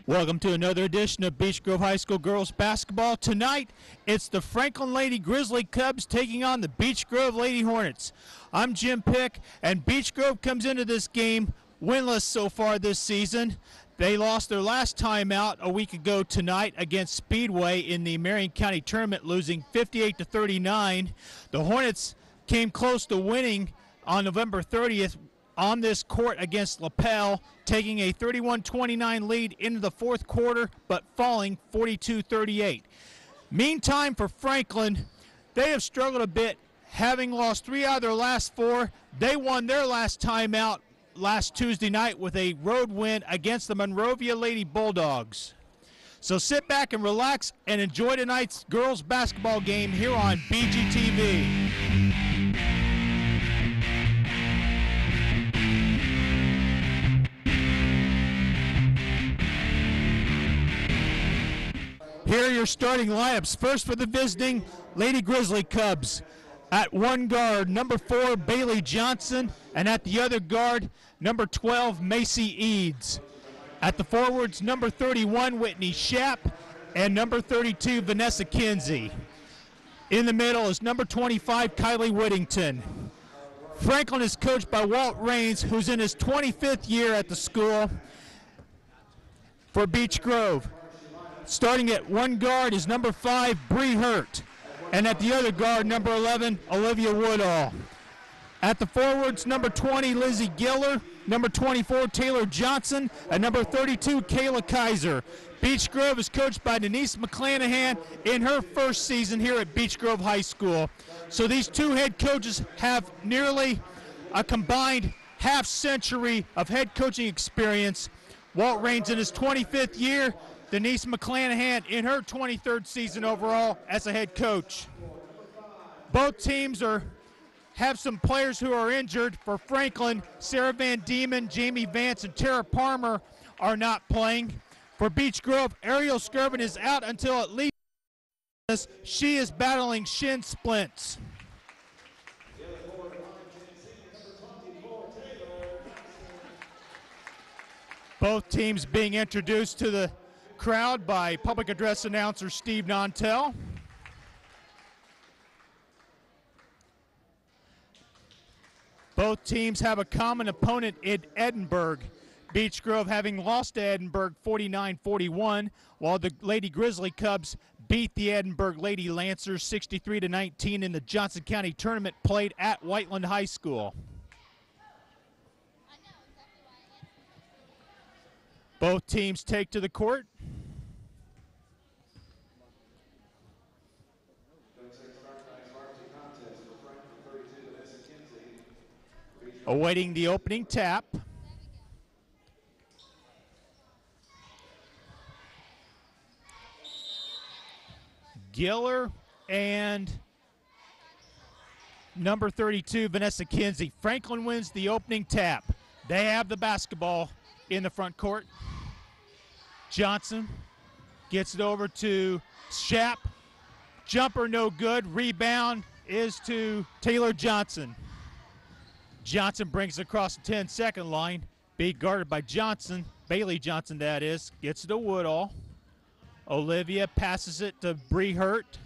Welcome to another edition of Beech Grove High School girls basketball. Tonight, it's the Franklin Lady Grizzly Cubs taking on the Beech Grove Lady Hornets. I'm Jim Pick, and Beech Grove comes into this game winless so far this season. They lost their last time out a week ago tonight against Speedway in the Marion County tournament, losing 58-39. The Hornets came close to winning on November 30th on this court against LaPel, taking a 31-29 lead into the fourth quarter, but falling 42-38. Meantime, for Franklin, they have struggled a bit, having lost 3 out of their last 4. They won their last time out last Tuesday night with a road win against the Monrovia Lady Bulldogs. So sit back and relax and enjoy tonight's girls basketball game here on BGTV. Here are your starting lineups. First for the visiting Lady Grizzly Cubs. At one guard, number 4, Bailey Johnson, and at the other guard, number 12, Macy Eads. At the forwards, number 31, Whitney Schapp, and number 32, Vanessa Kinsey. In the middle is number 25, Kylie Whittington. Franklin is coached by Walt Raines, who's in his 25th year at the school for Beech Grove. Starting at one guard is number 5, Bree Hurt. And at the other guard, number 11, Olivia Woodall. At the forwards, number 20, Lizzie Giller, number 24, Taylor Johnson, and number 32, Kayla Kaiser. Beech Grove is coached by Denise McClanahan in her first season here at Beech Grove High School. So these two head coaches have nearly a combined half-century of head coaching experience. Walt Raines in his 25th year, Denise McClanahan in her 23rd season overall as a head coach. Both teams have some players who are injured. For Franklin, Sarah Van Diemen, Jamie Vance, and Tara Palmer are not playing. For Beech Grove, Ariel Skirvin is out until at least she is battling shin splints. Both teams being introduced to the crowd by public address announcer Steve Nantel. Both teams have a common opponent in Edinburgh. Beech Grove having lost to Edinburgh 49-41, while the Lady Grizzly Cubs beat the Edinburgh Lady Lancers 63-19 in the Johnson County tournament played at Whiteland High School. Both teams take to the court. Awaiting the opening tap. Giller and number 32, Vanessa Kinsey. Franklin wins the opening tap. They have the basketball in the front court. Johnson gets it over to Schapp. Jumper no good. Rebound is to Taylor Johnson. Johnson brings it across the 10-second line. Being guarded by Johnson, Bailey Johnson that is, gets it to Woodall. Olivia passes it to Bree Hurt.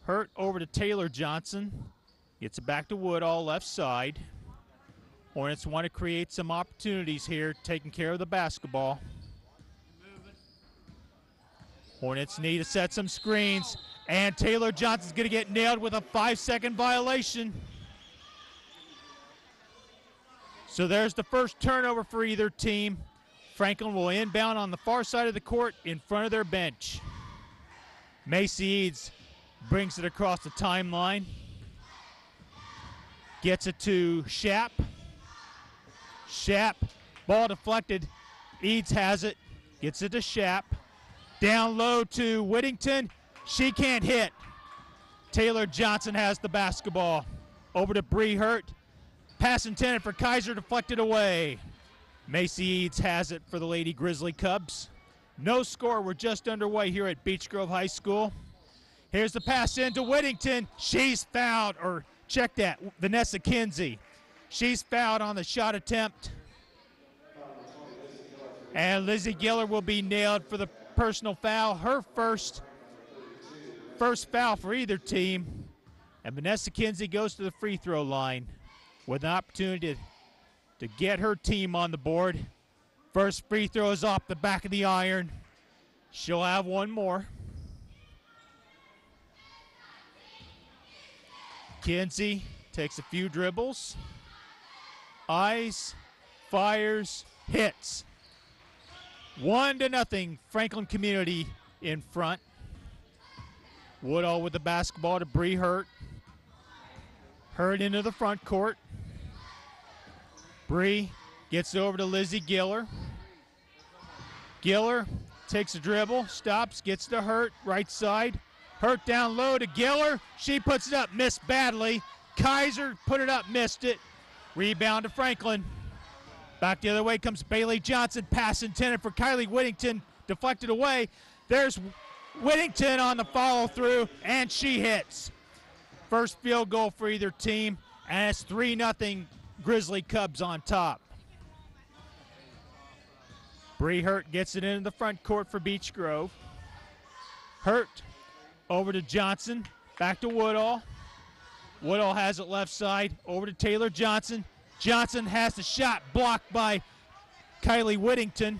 Hurt over to Taylor Johnson. Gets it back to Woodall, left side. Hornets want to create some opportunities here, taking care of the basketball. Hornets need to set some screens, and Taylor Johnson's going to get nailed with a 5-second violation. So there's the first turnover for either team. Franklin will inbound on the far side of the court in front of their bench. Macy Eads brings it across the timeline. Gets it to Schapp. Schapp, ball deflected. Eads has it. Gets it to Schapp. Down low to Whittington. She can't hit. Taylor Johnson has the basketball. Over to Bree Hurt. Pass intended for Kaiser, deflected away. Macy Eads has it for the Lady Grizzly Cubs. No score, we're just underway here at Beech Grove High School. Here's the pass into Whittington. She's fouled, or check that, Vanessa Kinsey. She's fouled on the shot attempt. And Lizzie Giller will be nailed for the personal foul, her first foul for either team. And Vanessa Kinsey goes to the free throw line with an opportunity to get her team on the board. First free throw is off the back of the iron. She'll have one more. Kinsey takes a few dribbles. Eyes, fires, hits. 1-0, Franklin Community in front. Woodall with the basketball to Bree Hurt. Hurt into the front court. Bree gets over to Lizzie Giller. Giller takes a dribble, stops, gets to Hurt, right side. Hurt down low to Giller. She puts it up, missed badly. Kaiser put it up, missed it. Rebound to Franklin. Back the other way comes Bailey Johnson. Pass intended for Kylie Whittington. Deflected away. There's Whittington on the follow through, and she hits. First field goal for either team, and it's 3-0 Grizzly Cubs on top. Bree Hurt gets it into the front court for Beech Grove. Hurt over to Johnson, back to Woodall. Woodall has it left side, over to Taylor Johnson. Johnson has the shot blocked by Kylie Whittington.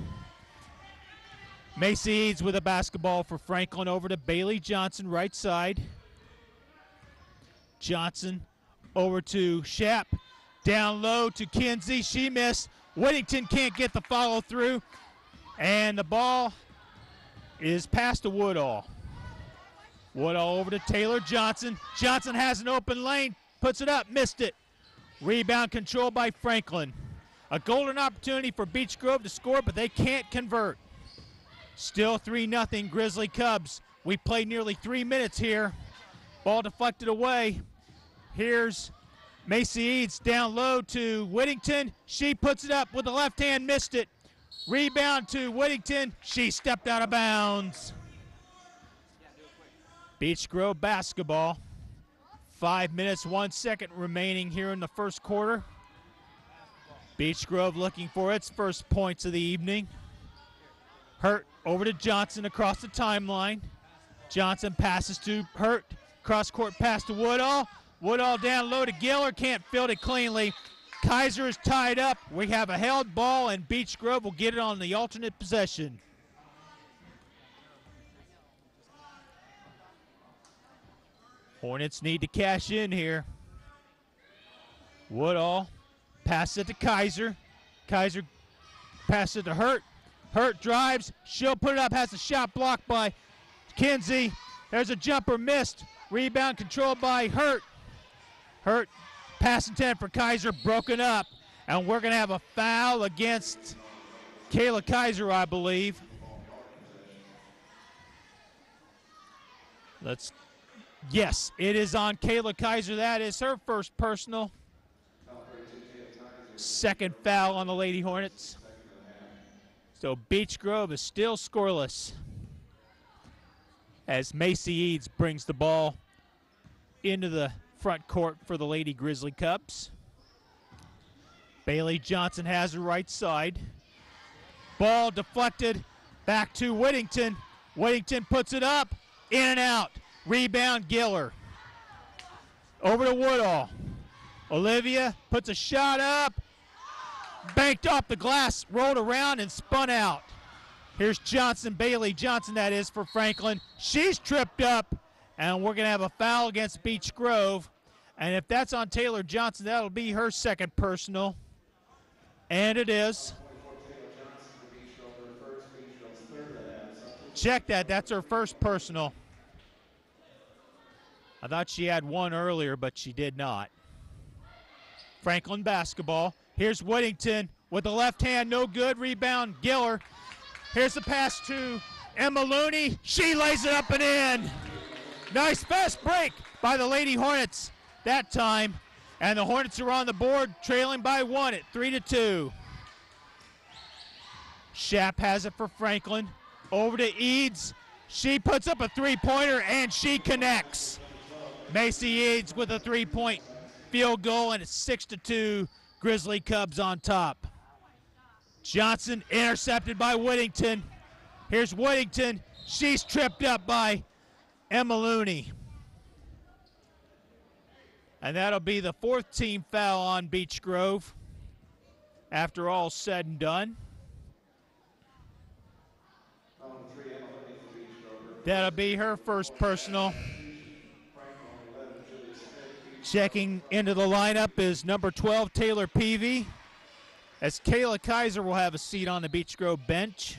Macy Eads with a basketball for Franklin, over to Bailey Johnson, right side. Johnson over to Shapp, down low to Kinsey. She missed. Whittington can't get the follow through, and the ball is passed to Woodall. Woodall over to Taylor Johnson. Johnson has an open lane, puts it up, missed it. Rebound controlled by Franklin. A golden opportunity for Beech Grove to score, but they can't convert. Still 3-0 Grizzly Cubs. We played nearly 3 minutes here. Ball deflected away. Here's Macy Eads down low to Whittington. She puts it up with the left hand, missed it. Rebound to Whittington. She stepped out of bounds. Beech Grove basketball. 5 minutes, 1 second remaining here in the first quarter. Beech Grove looking for its first points of the evening. Hurt over to Johnson across the timeline. Johnson passes to Hurt. Cross-court pass to Woodall. Woodall down low to Giller. Can't field it cleanly. Kaiser is tied up. We have a held ball, and Beech Grove will get it on the alternate possession. Hornets need to cash in here. Woodall passes it to Kaiser. Kaiser passes it to Hurt. Hurt drives. She'll put it up. Has a shot blocked by Kinsey. There's a jumper missed. Rebound controlled by Hurt. Hurt pass intended for Kaiser, broken up. And we're going to have a foul against Kayla Kaiser, I believe. Yes, it is on Kayla Kaiser. That is her first personal. Second foul on the Lady Hornets. So Beech Grove is still scoreless as Macy Eads brings the ball into the front court for the Lady Grizzly Cubs. Bailey Johnson has the right side. Ball deflected back to Whittington. Whittington puts it up, in and out. Rebound Giller. Over to Woodall. Olivia puts a shot up. Banked off the glass, rolled around and spun out. Here's Johnson, Bailey Johnson that is for Franklin. She's tripped up, and we're going to have a foul against Beech Grove. And if that's on Taylor Johnson, that'll be her second personal. And it is. Check that, that's her first personal. I thought she had one earlier, but she did not. Franklin basketball. Here's Whittington with the left hand, no good. Rebound, Giller. Here's the pass to Emma Looney. She lays it up and in. Nice fast break by the Lady Hornets that time. And the Hornets are on the board, trailing by 1 at 3-2. Shapp has it for Franklin. Over to Eads. She puts up a three-pointer, and she connects. Macy Eads with a three-point field goal, and it's 6-2, Grizzly Cubs on top. Johnson intercepted by Whittington. Here's Whittington. She's tripped up by Emma Looney. And that'll be the 4th team foul on Beech Grove after all said and done. That'll be her first personal. Checking into the lineup is number 12, Taylor Peavy, as Kayla Kaiser will have a seat on the Beech Grove bench.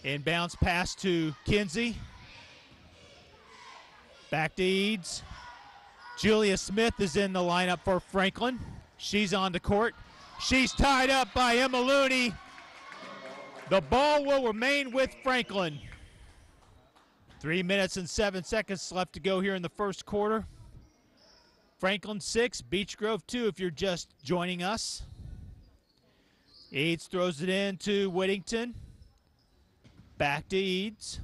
Inbounds pass to Kinsey. Back to Eads. Julia Smith is in the lineup for Franklin. She's on the court. She's tied up by Emma Looney. The ball will remain with Franklin. 3 minutes and 7 seconds left to go here in the first quarter. Franklin 6, Beech Grove 2 if you're just joining us. Eads throws it in to Whittington. Back to Eads.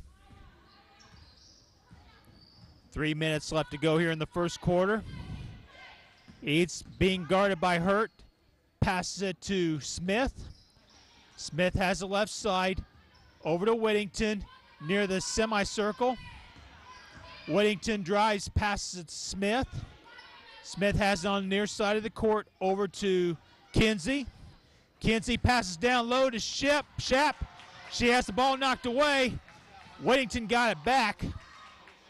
3 minutes left to go here in the first quarter. Eads being guarded by Hurt. Passes it to Smith. Smith has the left side. Over to Whittington near the semicircle. Whittington drives, passes it to Smith. Smith has it on the near side of the court. Over to Kinsey. Kinsey passes down low to Shap. She has the ball knocked away. Whittington got it back.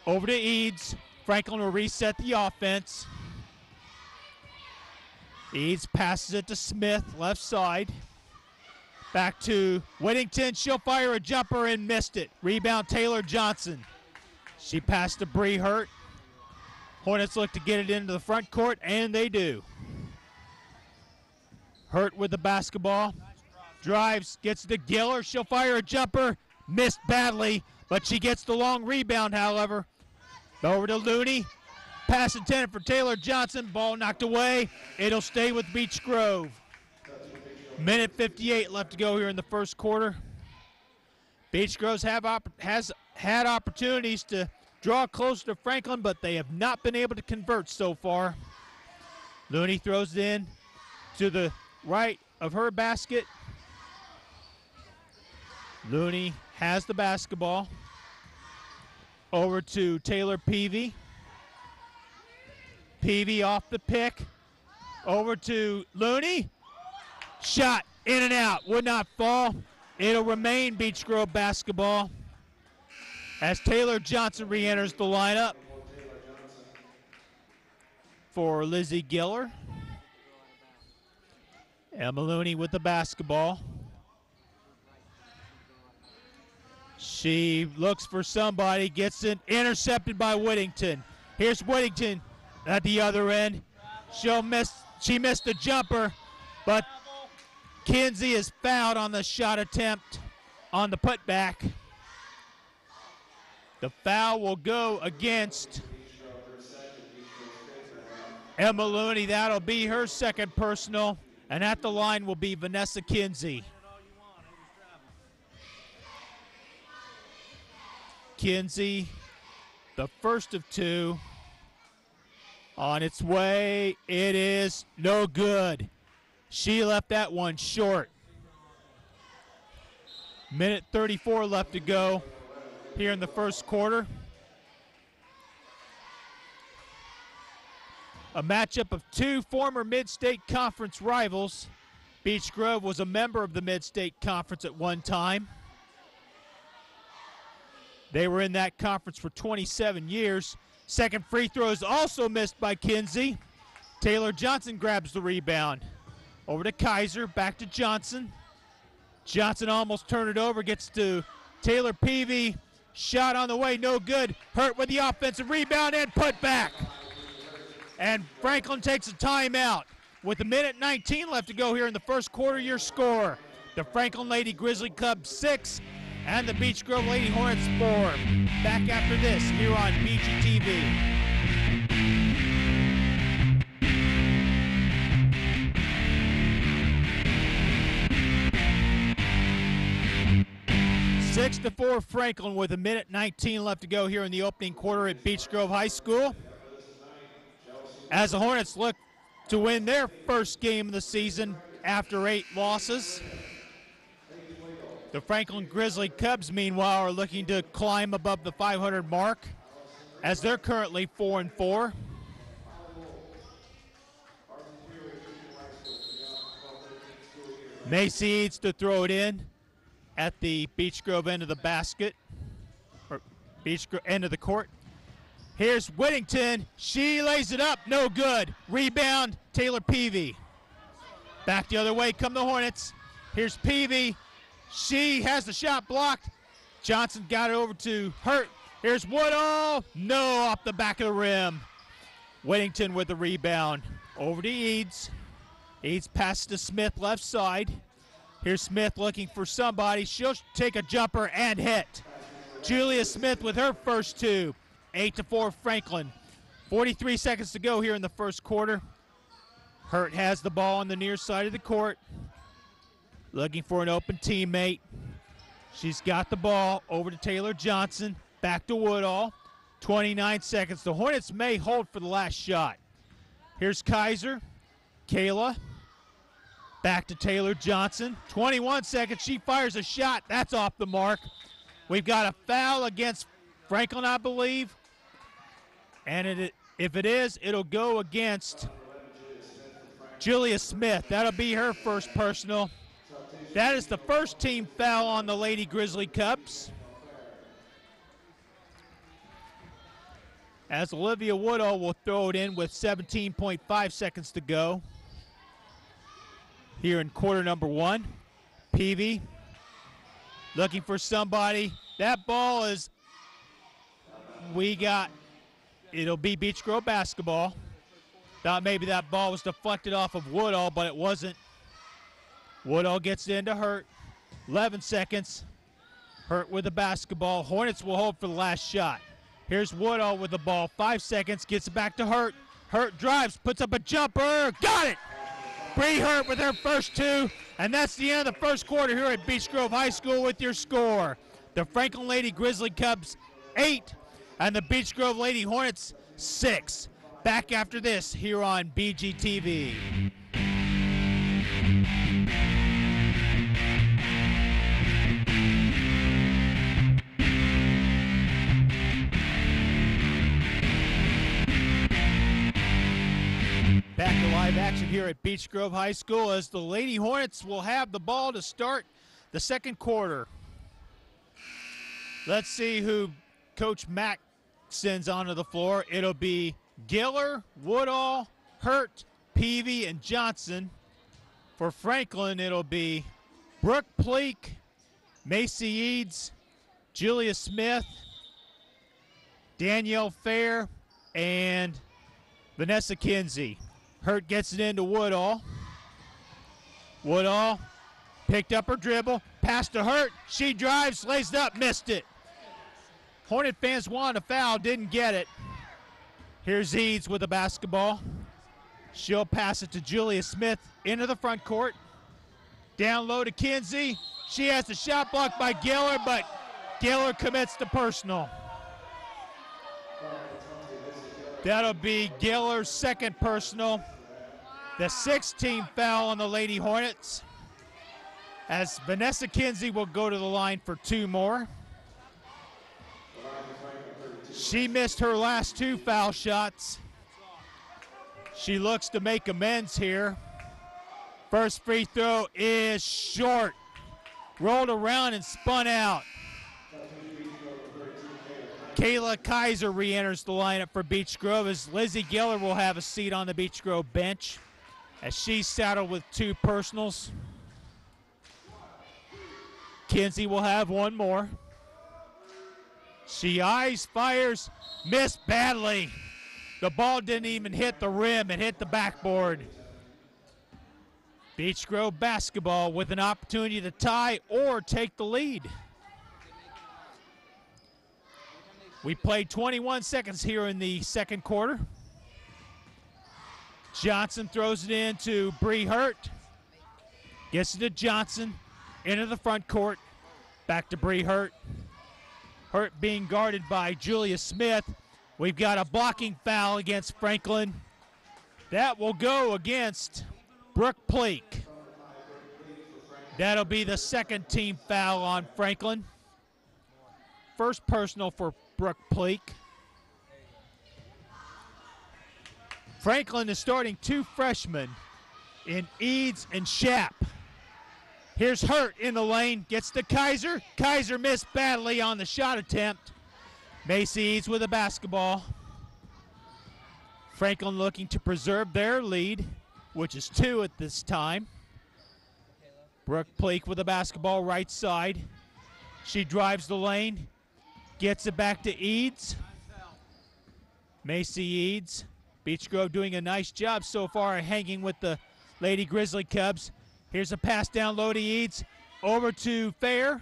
Over to Eads. Franklin will reset the offense. Eads passes it to Smith, left side. Back to Whittington. She'll fire a jumper and missed it. Rebound Taylor Johnson. She passed to Bree Hurt. Hornets look to get it into the front court, and they do. Hurt with the basketball. Drives, gets to Giller. She'll fire a jumper. Missed badly, but she gets the long rebound, however. Over to Looney. Pass intended for Taylor Johnson. Ball knocked away. It'll stay with Beech Grove. Minute 58 left to go here in the first quarter. Beech Grove has had opportunities to draw closer to Franklin, but they have not been able to convert so far. Looney throws it in to the right of her basket. Looney has the basketball. Over to Taylor Peavy. Peavy off the pick. Over to Looney. Shot in and out. Would not fall. It'll remain Beech Grove basketball as Taylor Johnson re-enters the lineup for Lizzie Giller. Emma Looney with the basketball. She looks for somebody, gets it intercepted by Whittington. Here's Whittington at the other end. She missed the jumper, but Kinsey is fouled on the shot attempt on the putback. The foul will go against Emma Looney. That'll be her second personal, and at the line will be Vanessa Kinsey. Kinsey, the first of two. On its way, it is no good. She left that one short. Minute 34 left to go here in the first quarter. A matchup of two former Mid-State Conference rivals. Beech Grove was a member of the Mid-State Conference at one time. They were in that conference for 27 years. Second free throw is also missed by Kinsey. Taylor Johnson grabs the rebound. Over to Kaiser, back to Johnson. Johnson almost turned it over, gets to Taylor Peavy. Shot on the way, no good. Hurt with the offensive rebound and put back. And Franklin takes a timeout. With a minute 19 left to go here in the first quarter, your score. The Franklin Lady Grizzly Club 6 and the Beech Grove Lady Hornets 4. Back after this here on BGTV. 6-4 Franklin with a minute 19 left to go here in the opening quarter at Beech Grove High School. As the Hornets look to win their first game of the season after 8 losses. The Franklin Grizzly Cubs, meanwhile, are looking to climb above the 500 mark as they're currently 4-4. Macy Eads to throw it in at the Beech Grove end of the basket, or Beech Grove end of the court. Here's Whittington. She lays it up. No good. Rebound, Taylor Peavy. Back the other way come the Hornets. Here's Peavy. She has the shot blocked. Johnson got it over to Hurt. Here's Woodall. No, off the back of the rim. Whittington with the rebound. Over to Eads. Eads passes to Smith left side. Here's Smith looking for somebody. She'll take a jumper and hit. Julia Smith with her first 2. 8-4 Franklin. 43 seconds to go here in the first quarter. Hurt has the ball on the near side of the court. Looking for an open teammate. She's got the ball over to Taylor Johnson. Back to Woodall. 29 seconds. The Hornets may hold for the last shot. Here's Kaiser. Kayla. Back to Taylor Johnson. 21 seconds. She fires a shot. That's off the mark. We've got a foul against Franklin, I believe. And if it is, it'll go against Julia Smith. That'll be her first personal. That is the first team foul on the Lady Grizzly Cubs. As Olivia Woodall will throw it in with 17.5 seconds to go here in quarter number 1. Peavy looking for somebody. That ball is, it'll be Beech Grove basketball. Thought maybe that ball was deflected off of Woodall, but it wasn't. Woodall gets it into Hurt. 11 seconds. Hurt with the basketball. Hornets will hold for the last shot. Here's Woodall with the ball. 5 seconds. Gets it back to Hurt. Hurt drives. Puts up a jumper. Got it! Bree Hurt with her first 2. And that's the end of the first quarter here at Beech Grove High School with your score. The Franklin Lady Grizzly Cubs 8 and the Beech Grove Lady Hornets 6. Back after this here on BGTV. Back to live action here at Beech Grove High School as the Lady Hornets will have the ball to start the second quarter. Let's see who Coach Mack sends onto the floor. It'll be Giller, Woodall, Hurt, Peavy, and Johnson. For Franklin, it'll be Brooke Pleak, Macy Eads, Julia Smith, Danielle Fair, and Vanessa Kinsey. Hurt gets it into Woodall. Woodall picked up her dribble, passed to Hurt. She drives, lays it up, missed it. Hornet fans wanted a foul, didn't get it. Here's Eads with the basketball. She'll pass it to Julia Smith into the front court. Down low to Kinsey. She has the shot blocked by Giller, but Giller commits the personal. That'll be Giller's second personal. The 6th team foul on the Lady Hornets, as Vanessa Kinsey will go to the line for 2 more. She missed her last 2 foul shots. She looks to make amends here. First free throw is short. Rolled around and spun out. Kayla Kaiser re-enters the lineup for Beech Grove as Lizzie Giller will have a seat on the Beech Grove bench as she's saddled with 2 personals. Kinsey will have 1 more. She eyes, fires, missed badly. The ball didn't even hit the rim, it hit the backboard. Beech Grove basketball with an opportunity to tie or take the lead. We played 21 seconds here in the second quarter. Johnson throws it in to Bree Hurt. Gets it to Johnson, into the front court. Back to Bree Hurt. Hurt being guarded by Julia Smith. We've got a blocking foul against Franklin. That will go against Brooke Pleak. That'll be the second team foul on Franklin. First personal for Brooke Pleak. Franklin is starting two freshmen in Eads and Schapp. Here's Hurt in the lane, gets to Kaiser. Kaiser missed badly on the shot attempt. Macy Eads with a basketball. Franklin looking to preserve their lead, which is 2 at this time. Brooke Pleak with a basketball right side. She drives the lane, gets it back to Eads. Macy Eads. Beech Grove doing a nice job so far hanging with the Lady Grizzly Cubs. Here's a pass down low to Eads. Over to Fair.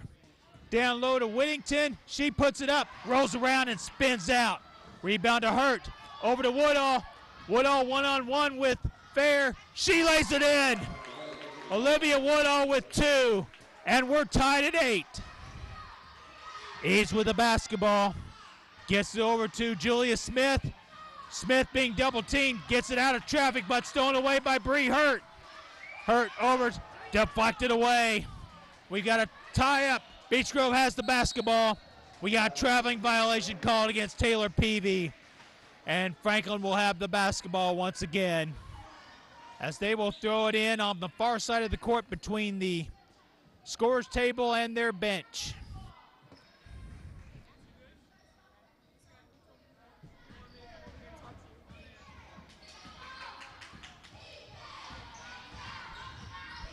Down low to Whittington. She puts it up, rolls around and spins out. Rebound to Hurt. Over to Woodall. Woodall one-on-one with Fair. She lays it in. Olivia Woodall with 2. And we're tied at 8. Eads with the basketball. Gets it over to Julia Smith. Smith being double teamed, gets it out of traffic, but stolen away by Bree Hurt. Hurt over, deflected away. We got a tie up. Beech Grove has the basketball. We got a traveling violation called against Taylor Peavy. And Franklin will have the basketball once again, as they will throw it in on the far side of the court between the scorer's table and their bench.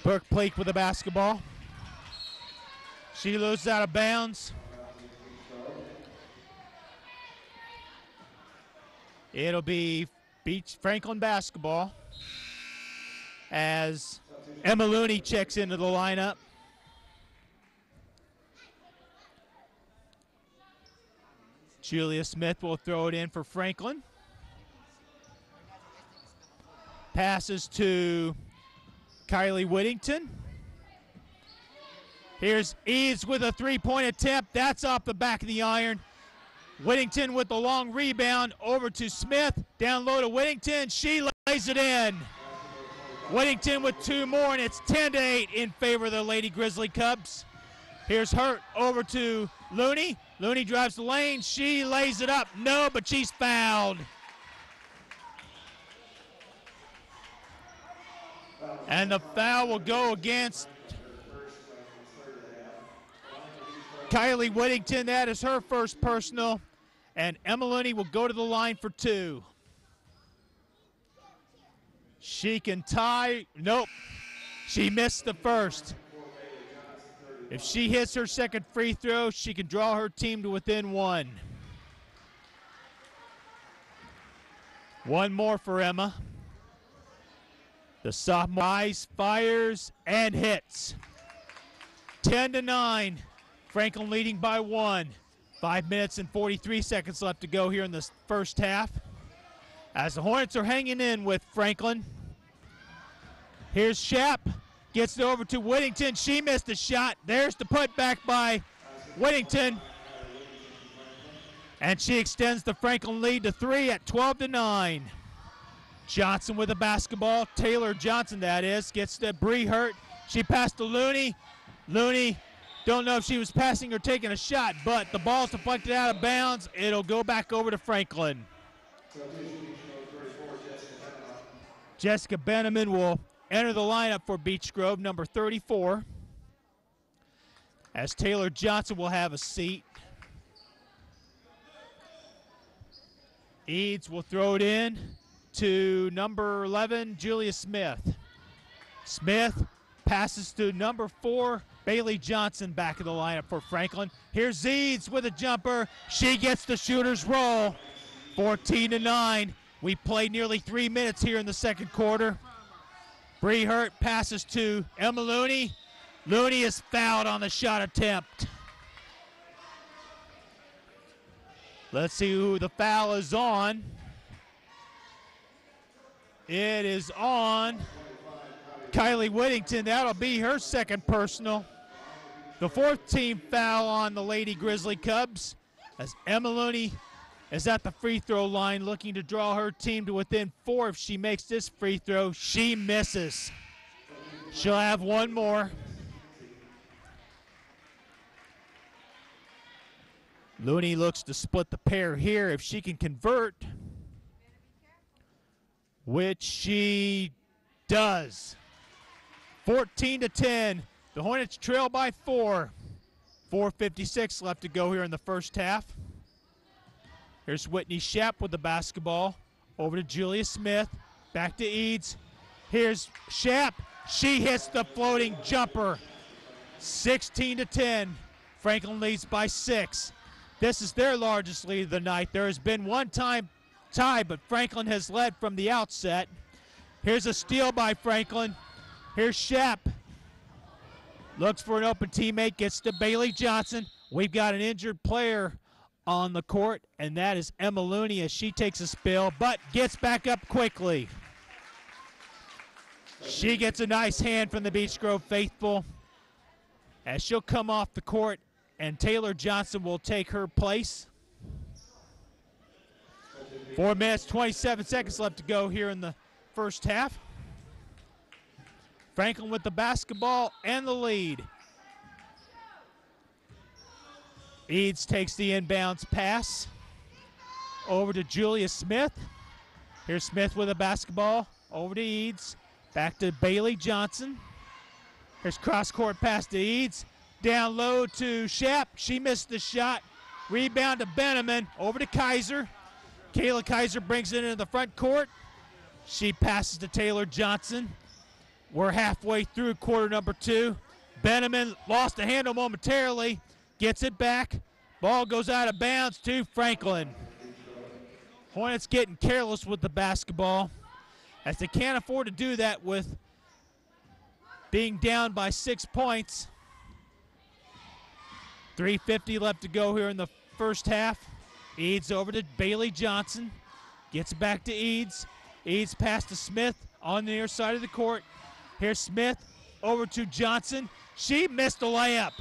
Brooke Pleak with the basketball. She loses out of bounds. It'll be Beech Franklin basketball as Emma Looney checks into the lineup. Julia Smith will throw it in for Franklin. Passes to Kylie Whittington. Here's Eads with a three-point attempt. That's off the back of the iron. Whittington with the long rebound over to Smith. Down low to Whittington. She lays it in. Whittington with 2 more, and it's 10-8 in favor of the Lady Grizzly Cubs. Here's Hurt over to Looney. Looney drives the lane. She lays it up. No, but she's fouled. And the foul will go against Kylie Whittington. That is her first personal. And Emma Looney will go to the line for 2. She can tie. Nope. She missed the first. If she hits her second free throw, she can draw her team to within 1. 1 more for Emma. The sophomore eyes, fires, and hits. 10-9. Franklin leading by 1. 5 minutes and 43 seconds left to go here in the first half, as the Hornets are hanging in with Franklin. Here's Schapp. Gets it over to Whittington. She missed a shot. There's the putback by Whittington. And she extends the Franklin lead to 3 at 12-9. Johnson with the basketball. Taylor Johnson, that is. Gets to Bree Hurt. She passed to Looney. Looney, don't know if she was passing or taking a shot, but the ball's deflected out of bounds. It'll go back over to Franklin. Jessica Benneman will enter the lineup for Beech Grove, number 34. As Taylor Johnson will have a seat. Eads will throw it in to number 11, Julia Smith. Smith passes to number 4, Bailey Johnson, back in the lineup for Franklin. Here's Eads with a jumper. She gets the shooter's roll. 14-9. We played nearly 3 minutes here in the second quarter. Bree Hurt passes to Emma Looney. Looney is fouled on the shot attempt. Let's see who the foul is on. It is on Kylie Whittington. That'll be her second personal. The 4th team foul on the Lady Grizzly Cubs, as Emma Looney is at the free throw line looking to draw her team to within 4. If she makes this free throw, she misses. She'll have 1 more. Looney looks to split the pair here if she can convert, which she does. 14-10. The Hornets trail by 4. 4:56 left to go here in the first half. Here's Whitney Shep with the basketball. Over to Julia Smith. Back to Eads. Here's Shep. She hits the floating jumper. 16-10. Franklin leads by 6. This is their largest lead of the night. There has been one time tie, but Franklin has led from the outset. Here's a steal by Franklin. Here's Shep. Looks for an open teammate, gets to Bailey Johnson. We've got an injured player on the court, and that is Emma Looney as she takes a spill, but gets back up quickly. She gets a nice hand from the Beech Grove faithful as she'll come off the court, and Taylor Johnson will take her place. 4 minutes, 27 seconds left to go here in the first half. Franklin with the basketball and the lead. Eads takes the inbounds pass over to Julia Smith. Here's Smith with a basketball over to Eads. Back to Bailey Johnson. Here's cross-court pass to Eads. Down low to Shep. She missed the shot. Rebound to Benneman. Over to Kaiser. Kayla Kaiser brings it into the front court. She passes to Taylor Johnson. We're halfway through quarter number 2. Benneman lost the handle momentarily. Gets it back. Ball goes out of bounds to Franklin. Hornets getting careless with the basketball as they can't afford to do that with being down by 6 points. 3:50 left to go here in the first half. Eads over to Bailey Johnson. Gets back to Eads. Eads pass to Smith on the near side of the court. Here's Smith over to Johnson. She missed the layup.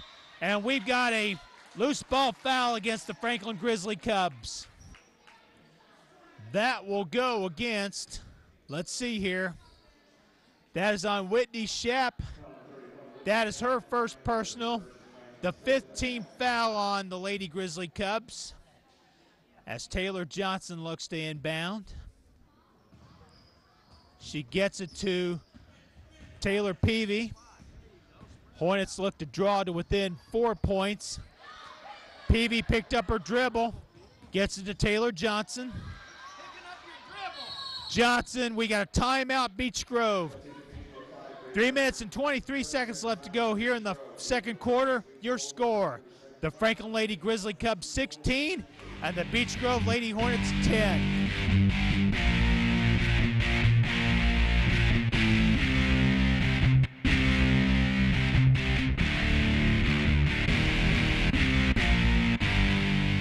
And we've got a loose ball foul against the Franklin Grizzly Cubs. That will go against, let's see here. That is on Whitney Shep. That is her first personal. The 15th foul on the Lady Grizzly Cubs as Taylor Johnson looks to inbound. She gets it to Taylor Peavy. Hornets look to draw to within 4 points. Peavy picked up her dribble. Gets it to Taylor Johnson. Johnson, we got a timeout, Beech Grove. 3 minutes and 23 seconds left to go here in the second quarter. Your score, the Franklin Lady Grizzly Cubs 16 and the Beech Grove Lady Hornets 10.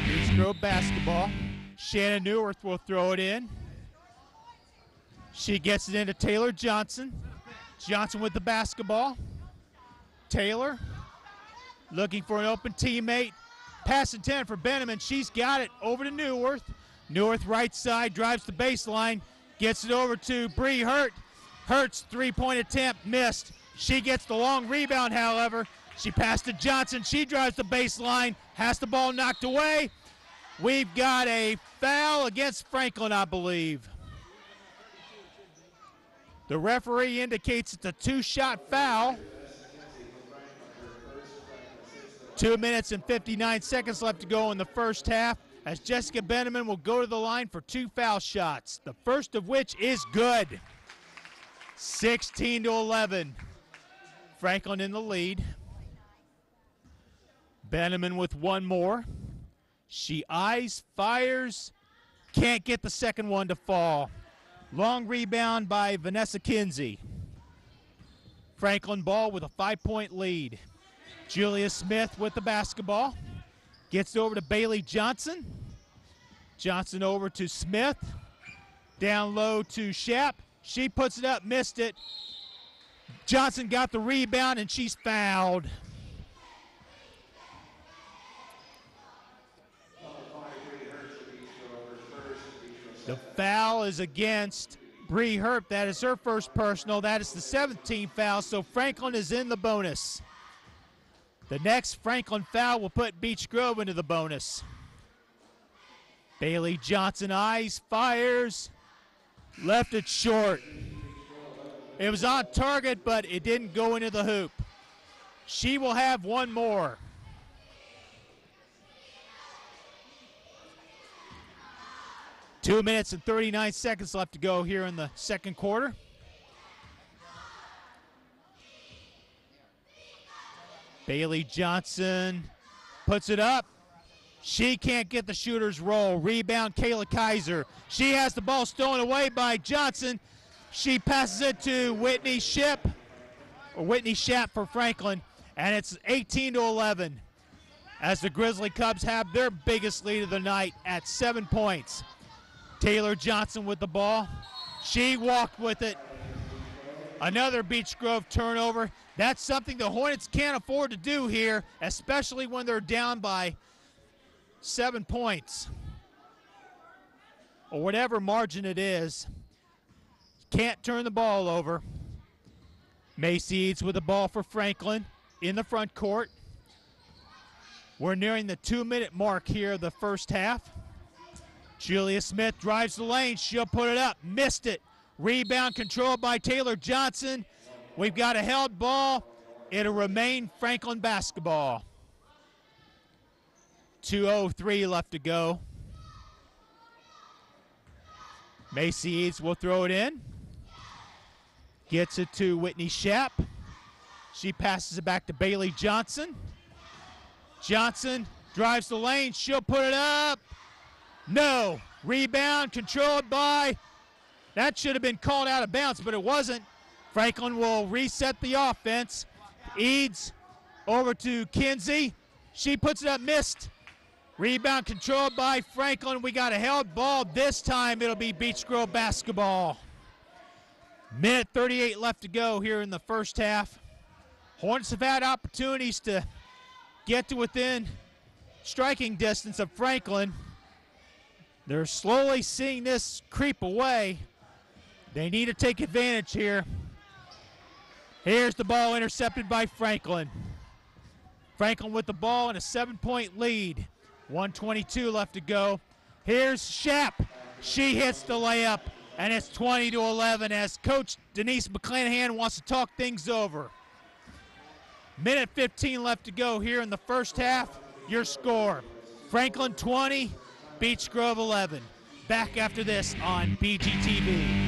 Beech Grove basketball. Shannon Neuwirth will throw it in. She gets it into Taylor Johnson. Johnson with the basketball. Taylor looking for an open teammate. Pass intended for Benneman. She's got it over to Neuwirth. Neuwirth right side, drives the baseline. Gets it over to Bree Hurt. Hurt's three-point attempt missed. She gets the long rebound, however. She passed to Johnson. She drives the baseline. Has the ball knocked away. We've got a foul against Franklin, I believe. The referee indicates it's a two-shot foul. 2 minutes and 59 seconds left to go in the first half as Jessica Benneman will go to the line for 2 foul shots, the first of which is good. 16-11. Franklin in the lead. Benneman with one more. She eyes, fires, can't get the second one to fall. Long rebound by Vanessa Kinsey. Franklin ball with a 5-point lead. Julia Smith with the basketball. Gets it over to Bailey Johnson. Johnson over to Smith. Down low to Shep. She puts it up, missed it. Johnson got the rebound and she's fouled. The foul is against Bree Hurt. That is her first personal. That is the 17th foul, so Franklin is in the bonus. The next Franklin foul will put Beech Grove into the bonus. Bailey Johnson eyes, fires, left it short. It was on target, but it didn't go into the hoop. She will have one more. Two minutes and 39 seconds left to go here in the second quarter. Bailey Johnson puts it up. She can't get the shooter's roll. Rebound, Kayla Kaiser. She has the ball stolen away by Johnson. She passes it to Whitney Shap for Franklin, and it's 18-11 as the Grizzly Cubs have their biggest lead of the night at 7 points. Taylor Johnson with the ball. She walked with it. Another Beech Grove turnover. That's something the Hornets can't afford to do here, especially when they're down by 7 points or whatever margin it is. Can't turn the ball over. Macy Eads with the ball for Franklin in the front court. We're nearing the 2-minute mark here of the first half. Julia Smith drives the lane. She'll put it up. Missed it. Rebound controlled by Taylor Johnson. We've got a held ball. It'll remain Franklin basketball. 2:03 left to go. Macy Eads will throw it in. Gets it to Whitney Shap. She passes it back to Bailey Johnson. Johnson drives the lane. She'll put it up. No. Rebound controlled by, that should have been called out of bounds, but it wasn't. Franklin will reset the offense. Eads over to Kinsey. She puts it up, missed. Rebound controlled by Franklin. We got a held ball. This time it'll be Beech Grove basketball. Minute 38 left to go here in the first half. Hornets have had opportunities to get to within striking distance of Franklin. They're slowly seeing this creep away. They need to take advantage here. Here's the ball intercepted by Franklin. Franklin with the ball and a 7-point lead. 1:22 left to go. Here's Shap. She hits the layup, and it's 20-11 as Coach Denise McClanahan wants to talk things over. Minute 15 left to go here in the first half. Your score, Franklin 20, Beech Grove 11. Back after this on BGTV.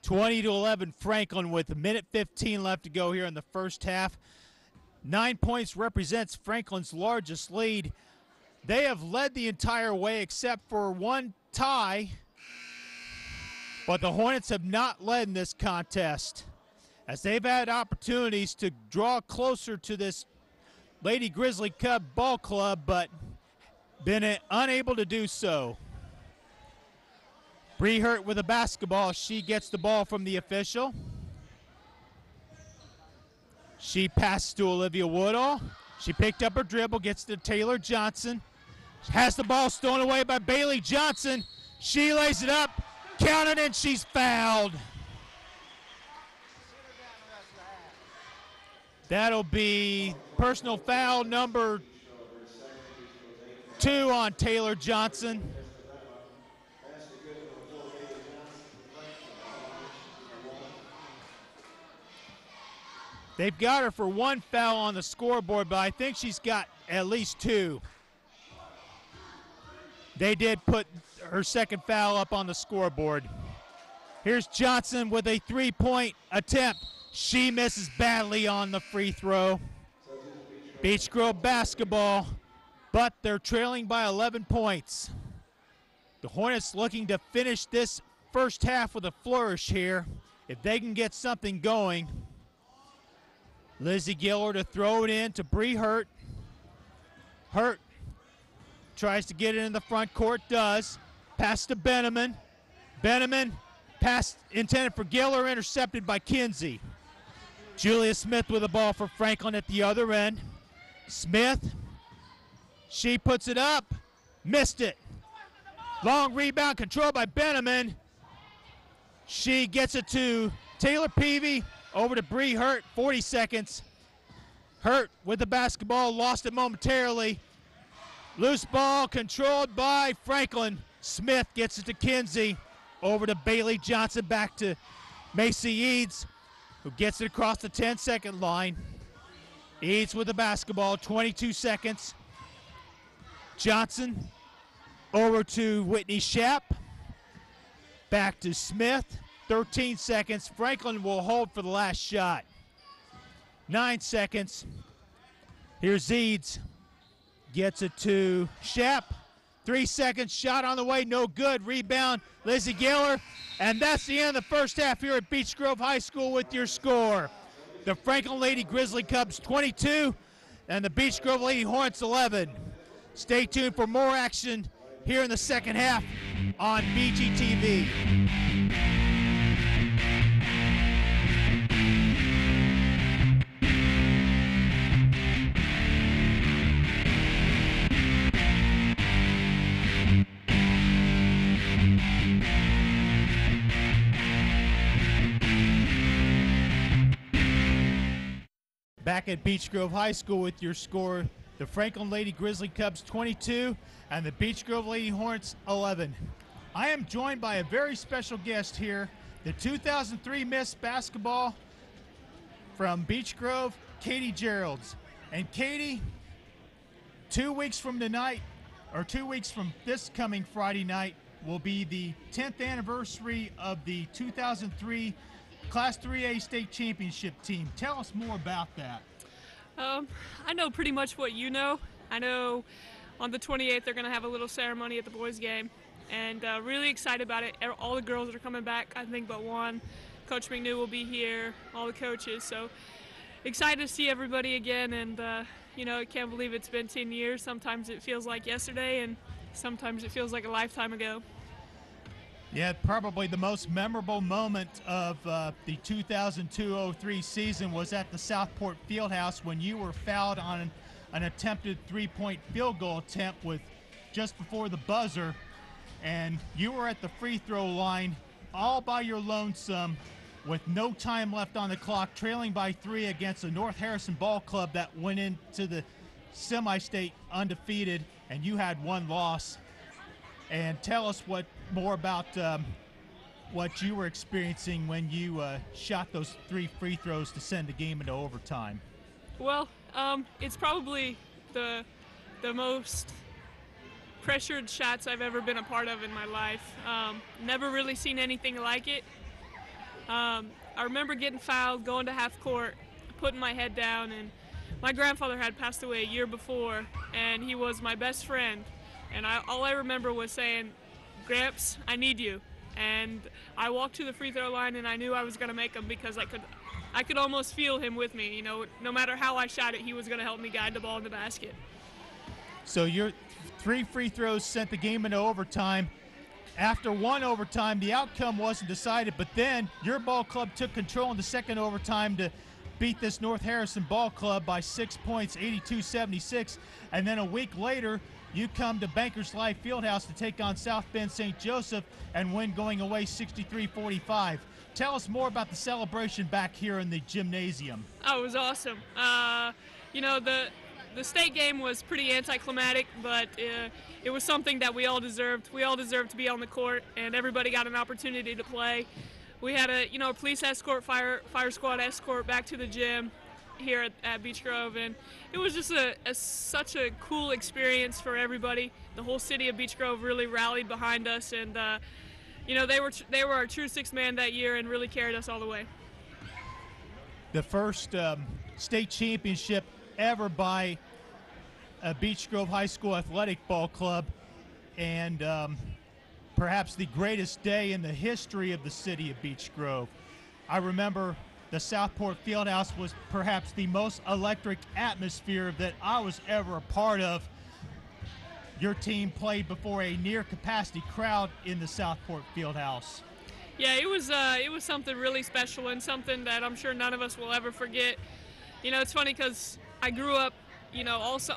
(20-11) Franklin with a minute 15 left to go here in the first half. 9 points represents Franklin's largest lead. They have led the entire way except for one tie, but the Hornets have not led in this contest as they've had opportunities to draw closer to this Lady Grizzly Cub ball club, but been unable to do so. Brehert with a basketball. She gets the ball from the official. She passes to Olivia Woodall. She picked up her dribble, gets to Taylor Johnson. Has the ball stolen away by Bailey Johnson. She lays it up, counted, and she's fouled. That'll be personal foul number 2 on Taylor Johnson. They've got her for 1 foul on the scoreboard, but I think she's got at least 2. They did put her second foul up on the scoreboard. Here's Johnson with a 3-point attempt. She misses badly on the free throw. Beech Grove basketball, but they're trailing by 11 points. The Hornets looking to finish this first half with a flourish here if they can get something going. Lizzie Giller to throw it in to Brehert. Hurt tries to get it in the front court, does. Pass to Benneman. Benneman, pass intended for Giller, intercepted by Kinsey. Julia Smith with the ball for Franklin at the other end. Smith, she puts it up, missed it. Long rebound controlled by Benneman. She gets it to Taylor Peavy over to Bree Hurt, 40 seconds. Hurt with the basketball, lost it momentarily. Loose ball controlled by Franklin. Smith gets it to Kinsey. Over to Bailey Johnson, back to Macy Eads, who gets it across the 10-second line. Eads with the basketball, 22 seconds. Johnson over to Whitney Schapp. Back to Smith, 13 seconds. Franklin will hold for the last shot. 9 seconds. Here's Eads. Gets it to Schapp. 3 seconds. Shot on the way. No good. Rebound. Lizzie Gaylor. And that's the end of the first half here at Beech Grove High School with your score. The Franklin Lady Grizzly Cubs 22 and the Beech Grove Lady Hornets 11. Stay tuned for more action here in the second half on BGTV. Back at Beech Grove High School with your score, the Franklin Lady Grizzly Cubs 22 and the Beech Grove Lady Hornets 11. I am joined by a very special guest here, the 2003 Miss Basketball from Beech Grove, Katie Geralds. And Katie, 2 weeks from tonight, or 2 weeks from this coming Friday night, will be the 10th anniversary of the 2003 Class 3A State Championship team. Tell us more about that. I know pretty much what you know. I know on the 28th they're going to have a little ceremony at the boys' game, and really excited about it. All the girls are coming back, I think, but one. Coach McNew will be here, all the coaches, so excited to see everybody again, and I can't believe it's been 10 years. Sometimes it feels like yesterday, and sometimes it feels like a lifetime ago. Yeah, probably the most memorable moment of the 2002-03 season was at the Southport Fieldhouse when you were fouled on an attempted three-point field goal attempt with just before the buzzer, and you were at the free throw line all by your lonesome with no time left on the clock, trailing by 3 against the North Harrison Ball Club that went into the semi-state undefeated, and you had one loss. And tell us more about what you were experiencing when you shot those 3 free throws to send the game into overtime. Well, it's probably the most pressured shots I've ever been a part of in my life. Never really seen anything like it. I remember getting fouled, going to half court, putting my head down, and my grandfather had passed away a year before, and he was my best friend. And all I remember was saying, "Gramps, I need you." And I walked to the free throw line, and I knew I was going to make them because I could almost feel him with me. You know, no matter how I shot it, he was going to help me guide the ball in the basket. So your 3 free throws sent the game into overtime. After one overtime, the outcome wasn't decided, but then your ball club took control in the second overtime to beat this North Harrison Ball Club by 6 points, 82-76. And then a week later, you come to Bankers Life Fieldhouse to take on South Bend St. Joseph and win going away 63-45. Tell us more about the celebration back here in the gymnasium. Oh, it was awesome. The state game was pretty anticlimactic, but it was something that we all deserved. We all deserved to be on the court, and everybody got an opportunity to play. We had a police escort, fire squad escort back to the gym here at Beech Grove, and it was just such a cool experience for everybody. The whole city of Beech Grove really rallied behind us, and they were our true 6th man that year and really carried us all the way. The first state championship ever by a Beech Grove High School Athletic Ball Club, and perhaps the greatest day in the history of the city of Beech Grove. I remember the Southport Fieldhouse was perhaps the most electric atmosphere that I was ever a part of. Your team played before a near-capacity crowd in the Southport Fieldhouse. Yeah, it was something really special and something that I'm sure none of us will ever forget. It's funny because I grew up,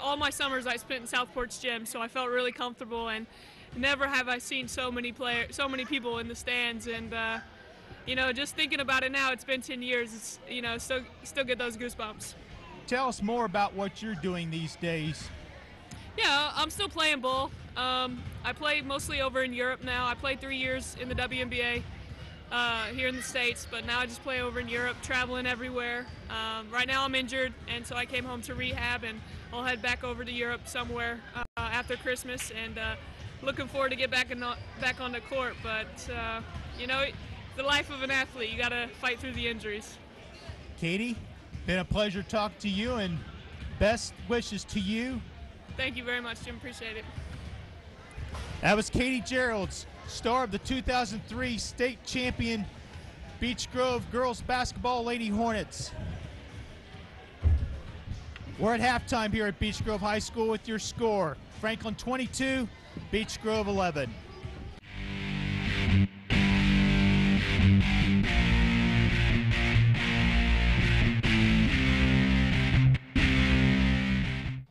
all my summers I spent in Southport's gym, so I felt really comfortable, and never have I seen so many people in the stands, and you know, just thinking about it now, it's been 10 years. It's, you know, still get those goosebumps. Tell us more about what you're doing these days. Yeah, I'm still playing ball. I play mostly over in Europe now. I played 3 years in the WNBA here in the States, but now I just play over in Europe, traveling everywhere. Right now I'm injured, and so I came home to rehab, and I'll head back over to Europe somewhere after Christmas, and looking forward to get back on the court. But, you know, the life of an athlete, you got to fight through the injuries. Katie, been a pleasure talking to you, and best wishes to you. Thank you very much, Jim. Appreciate it. That was Katie Geralds, star of the 2003 state champion Beech Grove girls basketball Lady Hornets. We're at halftime here at Beech Grove High School with your score. Franklin 22, Beech Grove 11.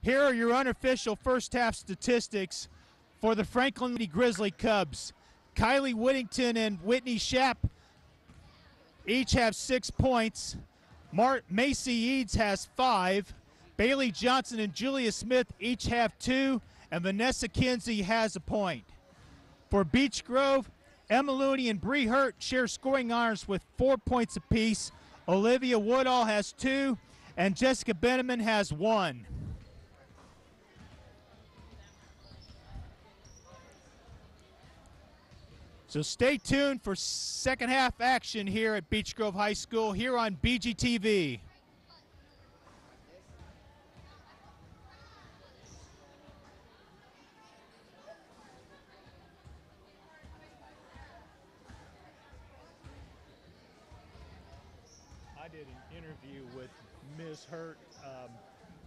Here are your unofficial first half statistics for the Franklin Lady Grizzly Cubs. Kylie Whittington and Whitney Schapp each have 6 points. Macy Eads has 5. Bailey Johnson and Julia Smith each have 2. And Vanessa Kinsey has a point. For Beech Grove, Emma Looney and Bree Hurt share scoring honors with 4 points apiece. Olivia Woodall has 2. And Jessica Benneman has 1. So stay tuned for second half action here at Beech Grove High School here on BGTV. I did an interview with Ms. Hurt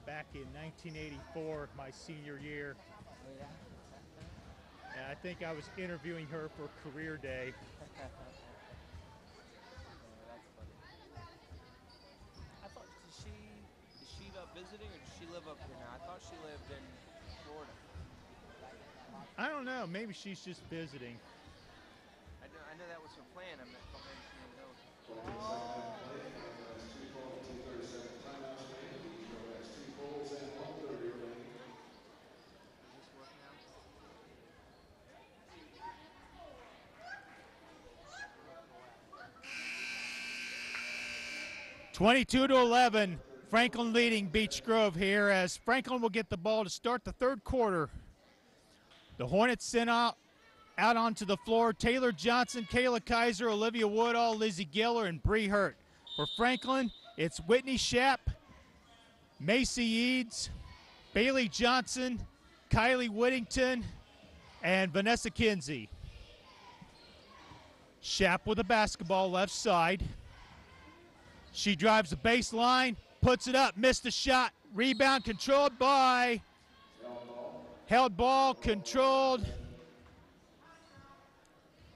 back in 1984, my senior year. And I think I was interviewing her for career day. That's funny. I thought, is she up visiting, or does she live up here now? I thought she lived in Florida. I don't know. Maybe she's just visiting. I know that was her plan. I meant maybe she didn't know. Is this working now? 22-11, Franklin leading Beech Grove here as Franklin will get the ball to start the third quarter. The Hornets sent out onto the floor Taylor Johnson, Kayla Kaiser, Olivia Woodall, Lizzie Geller, and Bree Hurt. For Franklin, it's Whitney Schapp, Macy Eads, Bailey Johnson, Kylie Whittington, and Vanessa Kinsey. Schapp with the basketball left side. She drives the baseline, puts it up, missed the shot. Rebound controlled by, held ball controlled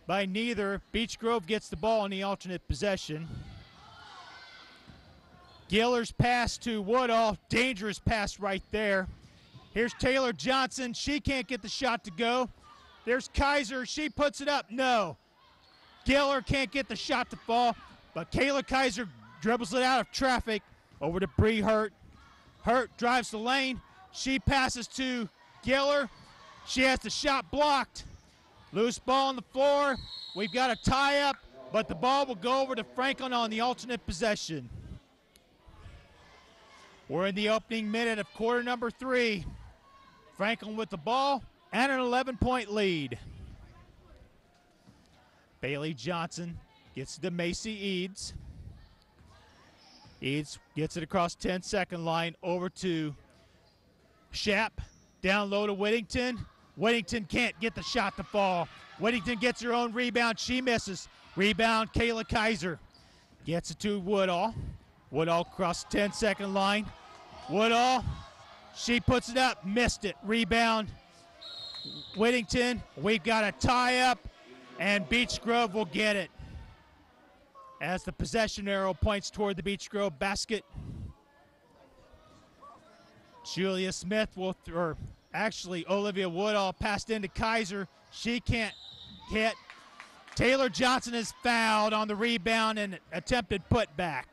by neither. Beech Grove gets the ball in the alternate possession. Giller's pass to Woodall, dangerous pass right there. Here's Taylor Johnson, she can't get the shot to go. There's Kaiser, she puts it up, no. Giller can't get the shot to fall, but Kayla Kaiser dribbles it out of traffic over to Bree Hurt. Hurt drives the lane. She passes to Giller. She has the shot blocked. Loose ball on the floor. We've got a tie-up, but the ball will go over to Franklin on the alternate possession. We're in the opening minute of quarter number 3. Franklin with the ball and an 11-point lead. Bailey Johnson gets to Macy Eads. Eads gets it across 10-second line over to Schapp. Down low to Whittington. Whittington can't get the shot to fall. Whittington gets her own rebound. She misses. Rebound, Kayla Kaiser. Gets it to Woodall. Woodall across 10-second line. Woodall, she puts it up, missed it. Rebound, Whittington. We've got a tie-up, and Beech Grove will get it. As the possession arrow points toward the Beech Grove basket. Julia Smith will, Olivia Woodall passed into Kaiser. She can't hit. Taylor Johnson is fouled on the rebound and attempted putback.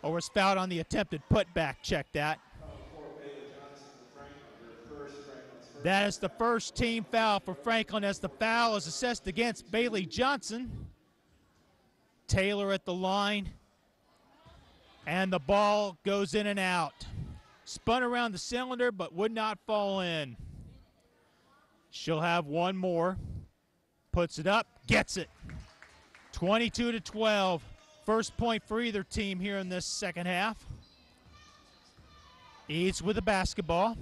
Or was fouled on the attempted putback, check that. That is the first team foul for Franklin as the foul is assessed against Bailey Johnson. Taylor at the line. And the ball goes in and out. Spun around the cylinder but would not fall in. She'll have one more. Puts it up, gets it. 22-12. First point for either team here in this second half. Eads with the basketball.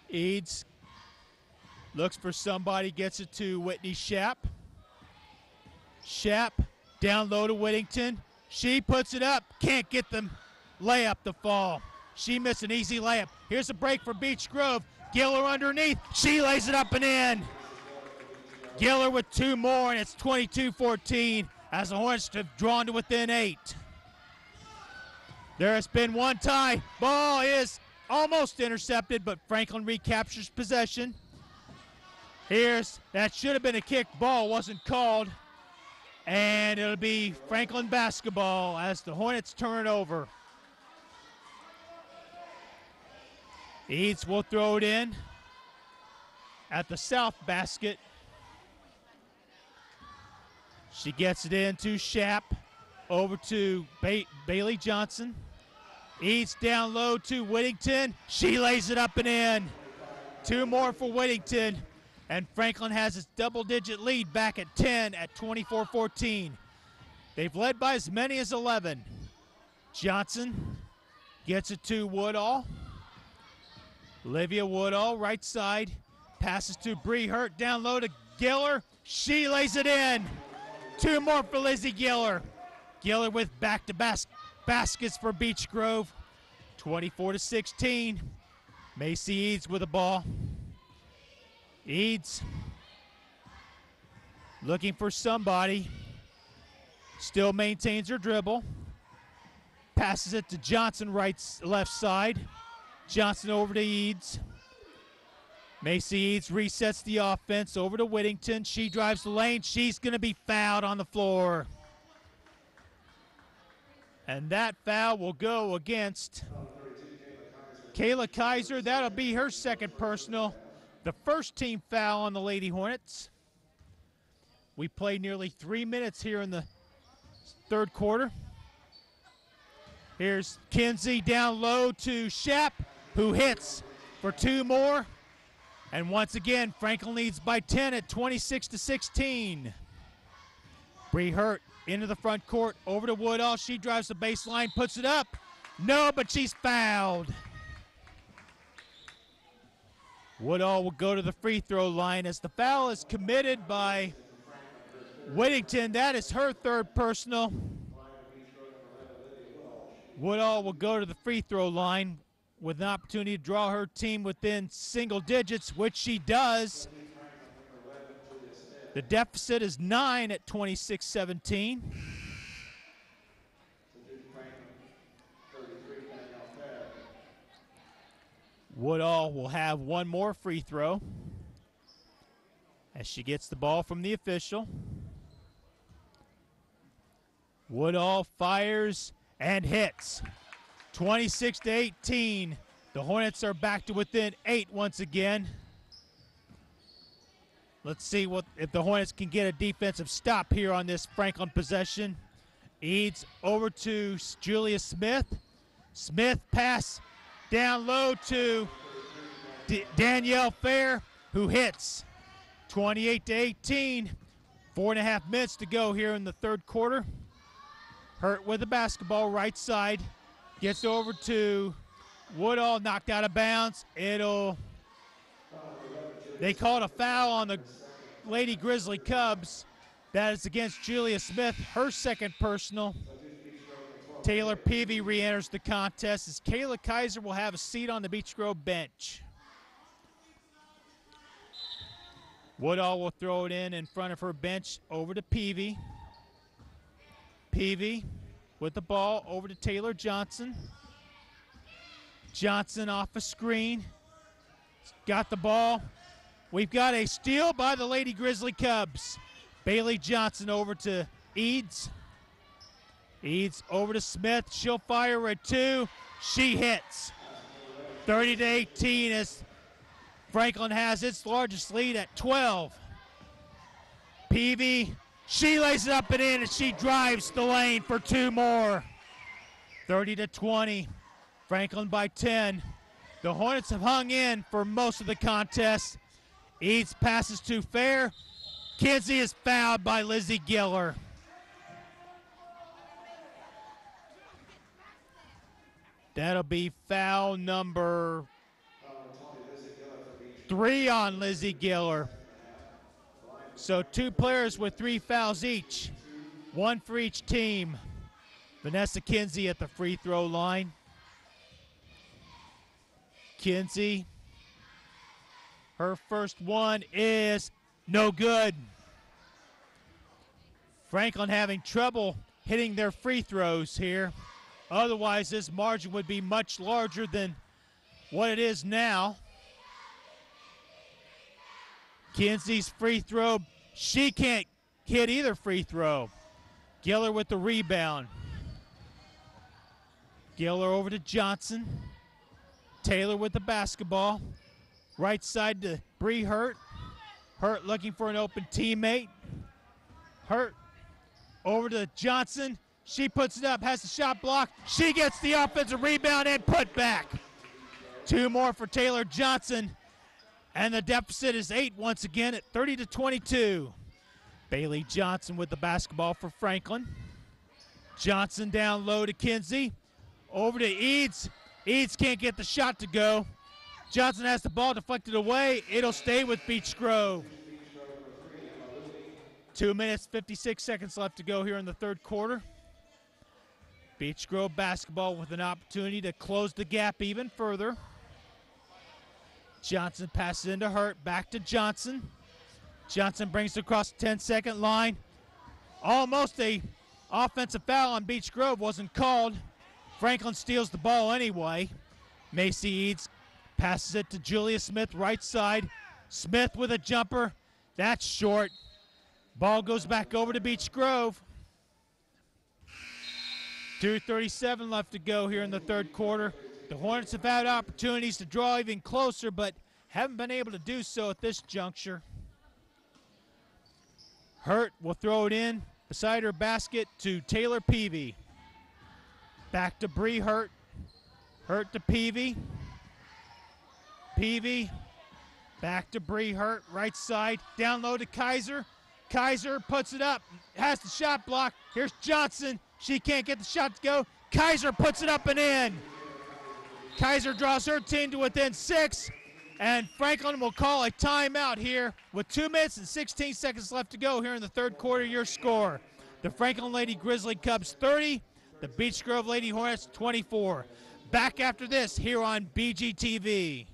Eads looks for somebody, gets it to Whitney Schapp. Schapp down low to Whittington. She puts it up, can't get the layup to fall. She missed an easy layup. Here's a break for Beech Grove. Giller underneath, she lays it up and in. Giller with two more, and it's 22-14 as the Hornets have drawn to within 8. There has been one tie. Ball is almost intercepted, but Franklin recaptures possession. That should have been a kick. Ball wasn't called. And it'll be Franklin basketball as the Hornets turn it over. Eads will throw it in at the south basket. She gets it into Schapp, over to Bailey Johnson. Eads down low to Whittington. She lays it up and in. Two more for Whittington. And Franklin has its double-digit lead back at 10 at 24-14. They've led by as many as 11. Johnson gets it to Woodall. Olivia Woodall, right side. Passes to Bree Hurt, down low to Giller. She lays it in. Two more for Lizzie Giller. Giller with back-to-back baskets for Beech Grove. 24-16. Macy Eads with the ball. Eads looking for somebody. Still maintains her dribble. Passes it to Johnson, left side. Johnson over to Eads. Macy Eads resets the offense over to Whittington. She drives the lane. She's going to be fouled on the floor. And that foul will go against Kayla Kaiser. That'll be her second personal. The first team foul on the Lady Hornets. We played nearly 3 minutes here in the third quarter. Here's Kinsey down low to Schapp, who hits for two more. And once again, Franklin leads by 10 at 26-16. Bree Hurt into the front court, over to Woodall. She drives the baseline, puts it up. No, but she's fouled. Woodall will go to the free throw line as the foul is committed by Whittington. That is her third personal. Woodall will go to the free throw line with an opportunity to draw her team within single digits, which she does. The deficit is 9 at 26-17. Woodall will have one more free throw as she gets the ball from the official. Woodall fires and hits. 26-18. The Hornets are back to within 8 once again. Let's see if the Hornets can get a defensive stop here on this Franklin possession. Eads over to Julia Smith. Smith pass down low to Danielle Fair, who hits. 28-18. 4.5 minutes to go here in the third quarter. Hurt with the basketball, right side. Gets over to Woodall, knocked out of bounds. They called a foul on the Lady Grizzly Cubs. That is against Julia Smith, her second personal. Taylor Peavy re-enters the contest as Kayla Kaiser will have a seat on the Beech Grove bench. Woodall will throw it in front of her bench over to Peavy. Peavy with the ball over to Taylor Johnson. Johnson off a screen. Got the ball. we've got a steal by the Lady Grizzly Cubs. Bailey Johnson over to Eads. Eads over to Smith. She'll fire at 2. She hits. 30-18 as Franklin has its largest lead at 12. Peavy, she lays it up and in, and she drives the lane for 2 more. 30-20. Franklin by 10. The Hornets have hung in for most of the contest. Eads passes to Fair. Kinsey is fouled by Lizzie Giller. That'll be foul number 3 on Lizzie Giller. So 2 players with 3 fouls each. 1 for each team. Vanessa Kinsey at the free throw line. Kinsey, her first one is no good. Franklin having trouble hitting their free throws here. Otherwise, this margin would be much larger than what it is now. Kinsey's free throw, she can't hit either free throw. Giller with the rebound. Giller over to Johnson. Taylor with the basketball. Right side to Bree Hurt. Hurt looking for an open teammate. Hurt over to Johnson. She puts it up, has the shot blocked. She gets the offensive rebound and put back. 2 more for Taylor Johnson. And the deficit is 8 once again at 30-22. Bailey Johnson with the basketball for Franklin. Johnson down low to Kinsey. Over to Eads. Eads can't get the shot to go. Johnson has the ball deflected away. It'll stay with Beech Grove. 2 minutes, 56 seconds left to go here in the third quarter. Beech Grove basketball with an opportunity to close the gap even further. Johnson passes into Hurt, back to Johnson. Johnson brings it across the 10-second line. Almost a offensive foul on Beech Grove, wasn't called. Franklin steals the ball anyway. Macy Eads passes it to Julia Smith, right side. Smith with a jumper. That's short. Ball goes back over to Beech Grove. 2:37 left to go here in the third quarter. The Hornets have had opportunities to draw even closer, but haven't been able to do so at this juncture. Hurt will throw it in beside her basket to Taylor Peavy. Back to Bree Hurt. Hurt to Peavy. Peavy back to Bree Hurt, right side. Down low to Kaiser. Kaiser puts it up, has the shot blocked. Here's Johnson. She can't get the shot to go. Kaiser puts it up and in. Kaiser draws her team to within 6, and Franklin will call a timeout here with 2 minutes and 16 seconds left to go here in the third quarter. Your score: the Franklin Lady Grizzly Cubs 30, the Beech Grove Lady Hornets 24. Back after this here on BGTV.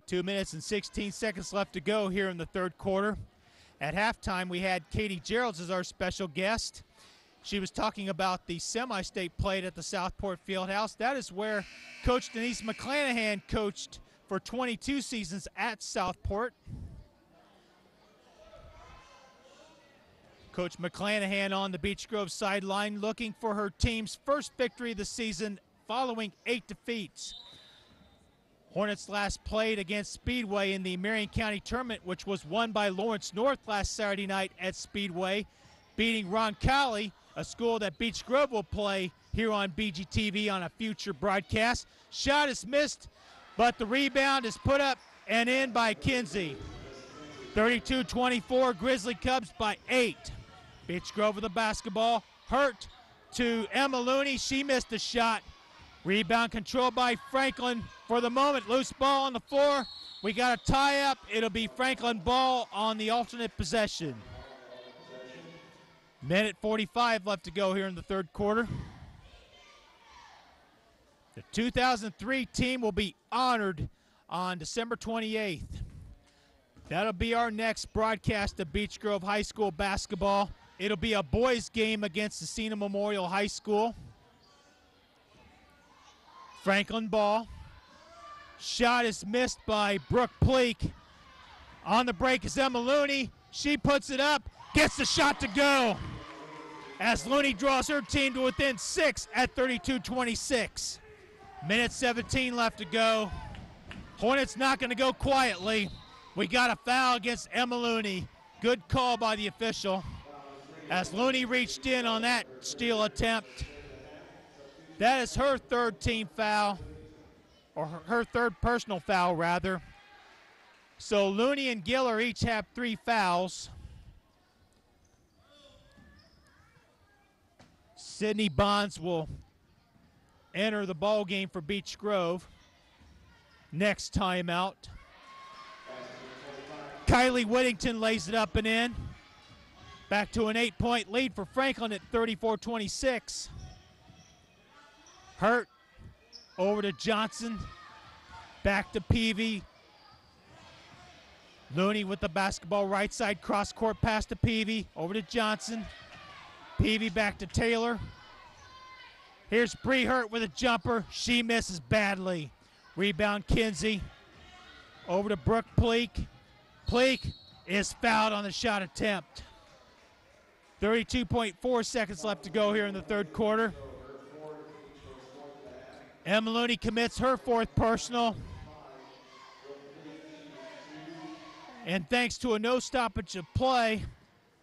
Two minutes and 16 seconds left to go here in the third quarter. At halftime, we had Katie Geralds as our special guest. She was talking about the semi-state played at the Southport Fieldhouse. That is where Coach Denise McClanahan coached for 22 seasons at Southport. Coach McClanahan on the Beech Grove sideline looking for her team's first victory of the season following 8 defeats. Hornets last played against Speedway in the Marion County Tournament, which was won by Lawrence North last Saturday night at Speedway, beating Roncalli, a school that Beech Grove will play here on BGTV on a future broadcast. Shot is missed, but the rebound is put up and in by Kinsey. 32-24, Grizzly Cubs by 8. Beech Grove with the basketball. Hurt to Emma Looney. She missed the shot. Rebound controlled by Franklin. For the moment, loose ball on the floor. We got a tie-up. It'll be Franklin ball on the alternate possession. Minute 45 left to go here in the third quarter. The 2003 team will be honored on December 28th. That'll be our next broadcast of Beech Grove High School basketball. It'll be a boys' game against Cena Memorial High School. Franklin ball. Shot is missed by Brooke Pleak. On the break is Emma Looney. She puts it up, gets the shot to go, as Looney draws her team to within 6 at 32-26. Minute 17 left to go. Hornets not going to go quietly. We got a foul against Emma Looney. Good call by the official, as Looney reached in on that steal attempt. That is her third team foul, or her third personal foul, rather. So Looney and Giller each have 3 fouls. Sydney Bonds will enter the ball game for Beech Grove. Next timeout. Kylie Whittington lays it up and in. Back to an 8-point lead for Franklin at 34-26. Hurt over to Johnson. Back to Peavy. Looney with the basketball, right side, cross court pass to Peavy. Over to Johnson. Peavy back to Taylor. Here's Bree Hurt with a jumper. She misses badly. Rebound Kinsey. Over to Brooke Pleak. Pleak is fouled on the shot attempt. 32.4 seconds left to go here in the third quarter. Emma Looney commits her 4th personal. And thanks to a no stoppage of play,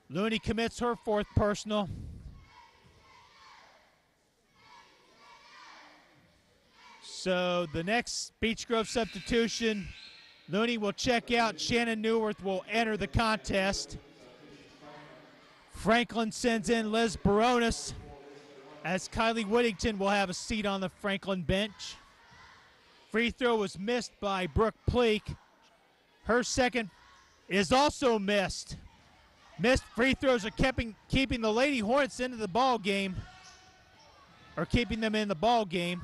Looney commits her 4th personal. So the next Beech Grove substitution, Looney will check out. Shannon Newworth will enter the contest. Franklin sends in Liz Baronis, as Kylie Whittington will have a seat on the Franklin bench. Free throw was missed by Brooke Pleak. Her second is also missed. Missed free throws are keeping the Lady Hornets into the ball game, or keeping them in the ball game.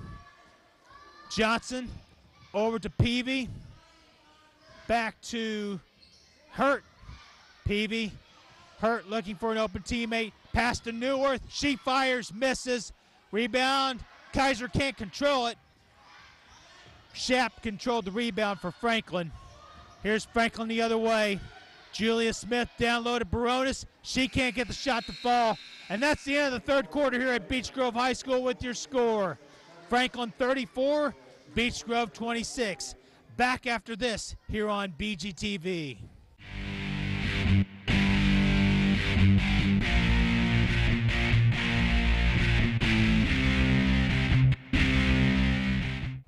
Johnson over to Peavy. Back to Hurt. Peavy. Hurt looking for an open teammate. Pass to Newworth. She fires, misses. Rebound. Kaiser can't control it. Shapp controlled the rebound for Franklin. Here's Franklin the other way. Julia Smith down low to Baronis. She can't get the shot to fall. And that's the end of the third quarter here at Beech Grove High School with your score. Franklin 34, Beech Grove 26. Back after this here on BGTV.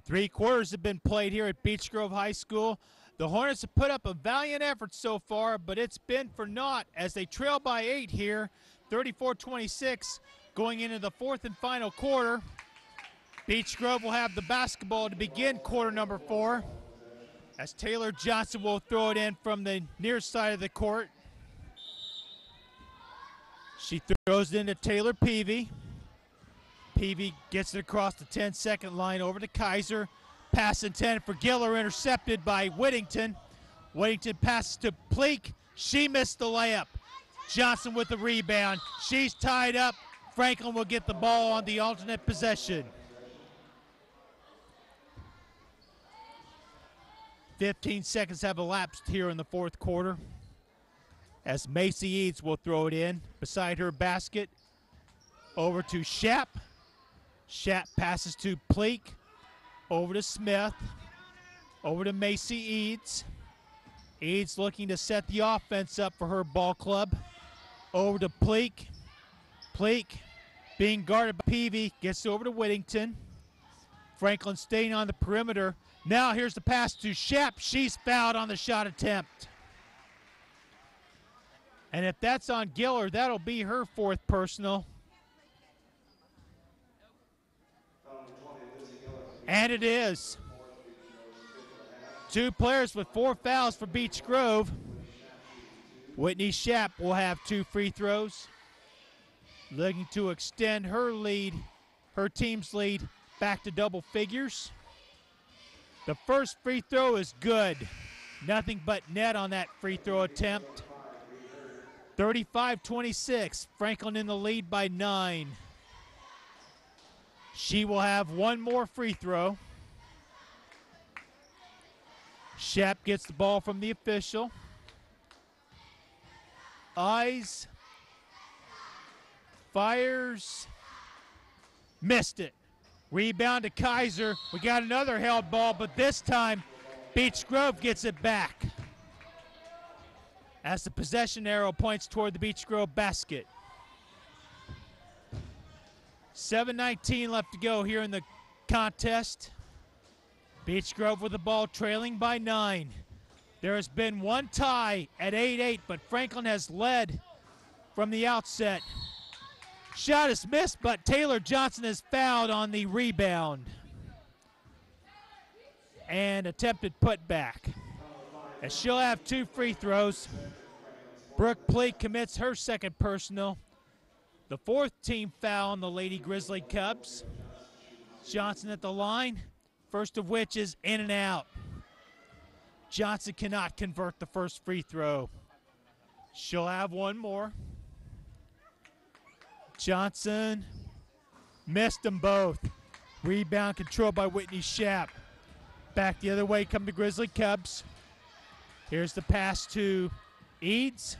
Three quarters have been played here at Beech Grove High School. The Hornets have put up a valiant effort so far, but it's been for naught as they trail by 8 here, 34-26, going into the fourth and final quarter. Beech Grove will have the basketball to begin quarter number 4, as Taylor Johnson will throw it in from the near side of the court. She throws it into Taylor Peavy. Peavy gets it across the 10-second line over to Kaiser. Pass intended for Giller, intercepted by Whittington. Whittington passes to Pleak. She missed the layup. Johnson with the rebound. She's tied up. Franklin will get the ball on the alternate possession. 15 seconds have elapsed here in the fourth quarter, as Macy Eads will throw it in beside her basket. Over to Shapp. Shapp passes to Pleak. Over to Smith. Over to Macy Eads. Eads looking to set the offense up for her ball club. Over to Pleak. Pleak being guarded by Peavy. Gets over to Whittington. Franklin staying on the perimeter. Now here's the pass to Shapp. She's fouled on the shot attempt. And if that's on Giller, that'll be her 4th personal. And it is. 2 players with 4 fouls for Beech Grove. Whitney Shapp will have 2 free throws, looking to extend her lead, her team's lead, back to double figures. The first free throw is good. Nothing but net on that free throw attempt. 35-26. Franklin in the lead by 9. She will have one more free throw. Shap gets the ball from the official. Eyes. Fires. Missed it. Rebound to Kaiser. We got another held ball, but this time Beech Grove gets it back as the possession arrow points toward the Beech Grove basket. 7:19 left to go here in the contest. Beech Grove with the ball trailing by 9. There has been one tie at 8-8, but Franklin has led from the outset. Shot is missed, but Taylor Johnson is fouled on the rebound. And attempted putback. As she'll have 2 free throws. Brooke Pleak commits her second personal. The 4th team foul on the Lady Grizzly Cubs. Johnson at the line, first of which is in and out. Johnson cannot convert the first free throw. She'll have one more. Johnson missed them both. Rebound controlled by Whitney Shap. Back the other way come the Grizzly Cubs. Here's the pass to Eads.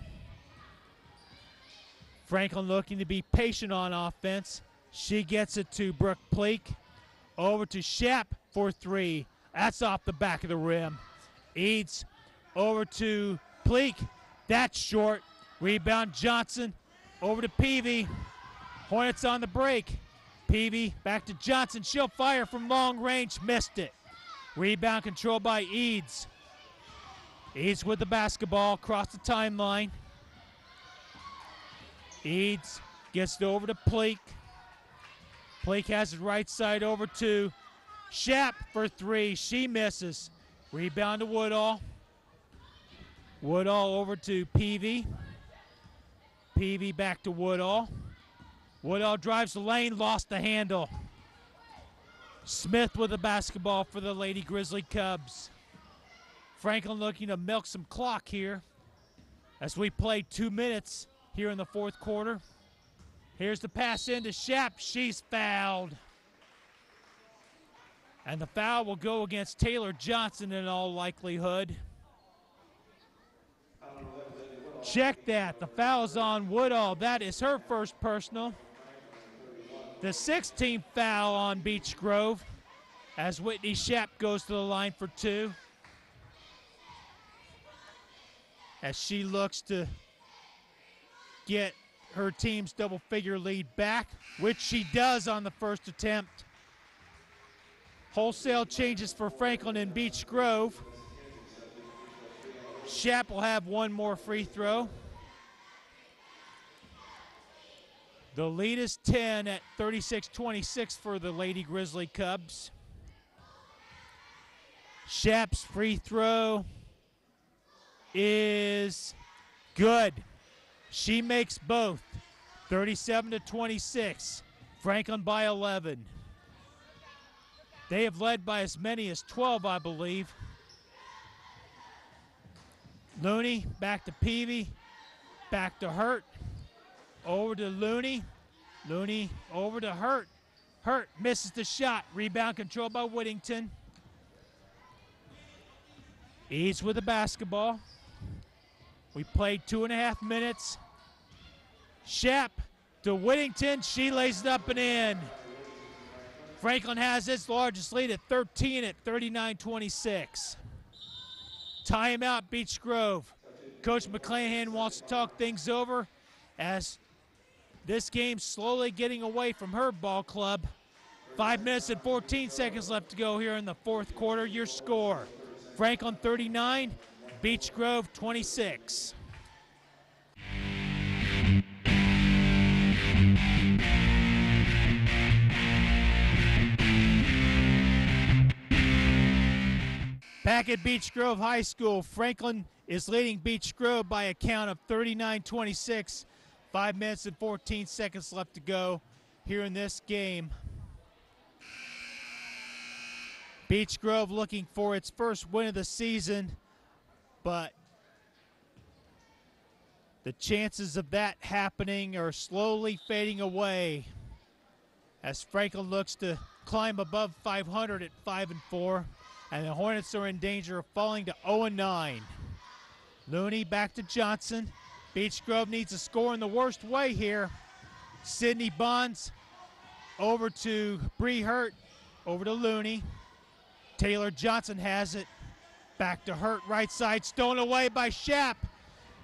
Franklin looking to be patient on offense. She gets it to Brooke Pleak. Over to Shap for 3. That's off the back of the rim. Eads over to Pleak. That's short. Rebound Johnson. Over to Peavy. Hornets on the break. Peavy back to Johnson. She'll fire from long range. Missed it. Rebound controlled by Eads. Eads with the basketball across the timeline. Eads gets it over to Pleak. Pleak has it right side over to Shap for 3. She misses. Rebound to Woodall. Woodall over to Peavy. Peavy back to Woodall. Woodall drives the lane, lost the handle. Smith with the basketball for the Lady Grizzly Cubs. Franklin looking to milk some clock here as we play 2 minutes here in the 4th quarter. Here's the pass into Shap. She's fouled. And the foul will go against Taylor Johnson in all likelihood. Check that. The foul's on Woodall. That is her first personal. The 16th foul on Beech Grove as Whitney Shap goes to the line for 2. As she looks to get her team's double-figure lead back, which she does on the first attempt. Wholesale changes for Franklin and Beech Grove. Shap will have one more free throw. The lead is 10 at 36-26 for the Lady Grizzly Cubs. Shap's free throw is good. She makes both. 37-26. Franklin by 11. They have led by as many as 12, I believe. Looney back to Peavy. Back to Hurt. Over to Looney. Looney over to Hurt. Hurt misses the shot. Rebound controlled by Whittington. Eads with the basketball. We played 2.5 minutes. Shap to Whittington. She lays it up and in. Franklin has its largest lead at 13 at 39-26. Timeout, Beech Grove. Coach McClanahan wants to talk things over as this game's slowly getting away from her ball club. 5 minutes and 14 seconds left to go here in the 4th quarter. Your score, Franklin 39, Beech Grove 26. Back at Beech Grove High School, Franklin is leading Beech Grove by a count of 39-26. 5 minutes and 14 seconds left to go here in this game. Beech Grove looking for its first win of the season, but The chances of that happening are slowly fading away as Franklin looks to climb above 500 at 5-4, and the Hornets are in danger of falling to 0-9. Looney back to Johnson. Beech Grove needs a score in the worst way here. Sydney Bonds over to Bree Hurt, over to Looney. Taylor Johnson has it. Back to Hurt, right side, stolen away by Shapp.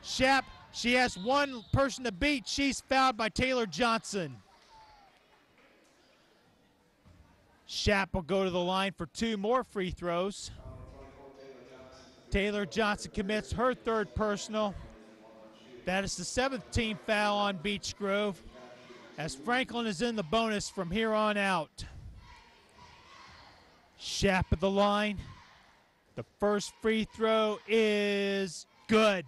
Shapp, she has one person to beat. She's fouled by Taylor Johnson. Shapp will go to the line for 2 more free throws. Taylor Johnson commits her 3rd personal. That is the 7th team foul on Beech Grove, as Franklin is in the bonus from here on out. Shapp at the line. The first free throw is good.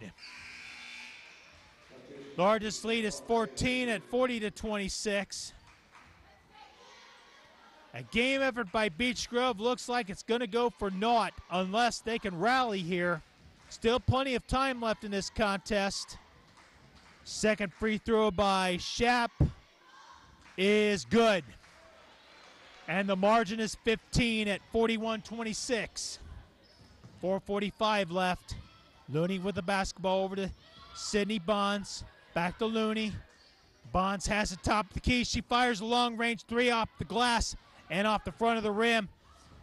Largest lead is 14 at 40-26. A game effort by Beech Grove looks like it's going to go for naught unless they can rally here. Still plenty of time left in this contest. Second free throw by Shapp is good. And the margin is 15 at 41-26. 4:45 left. Looney with the basketball over to Sydney Bonds. Back to Looney. Bonds has it top of the key. She fires a long-range 3 off the glass and off the front of the rim.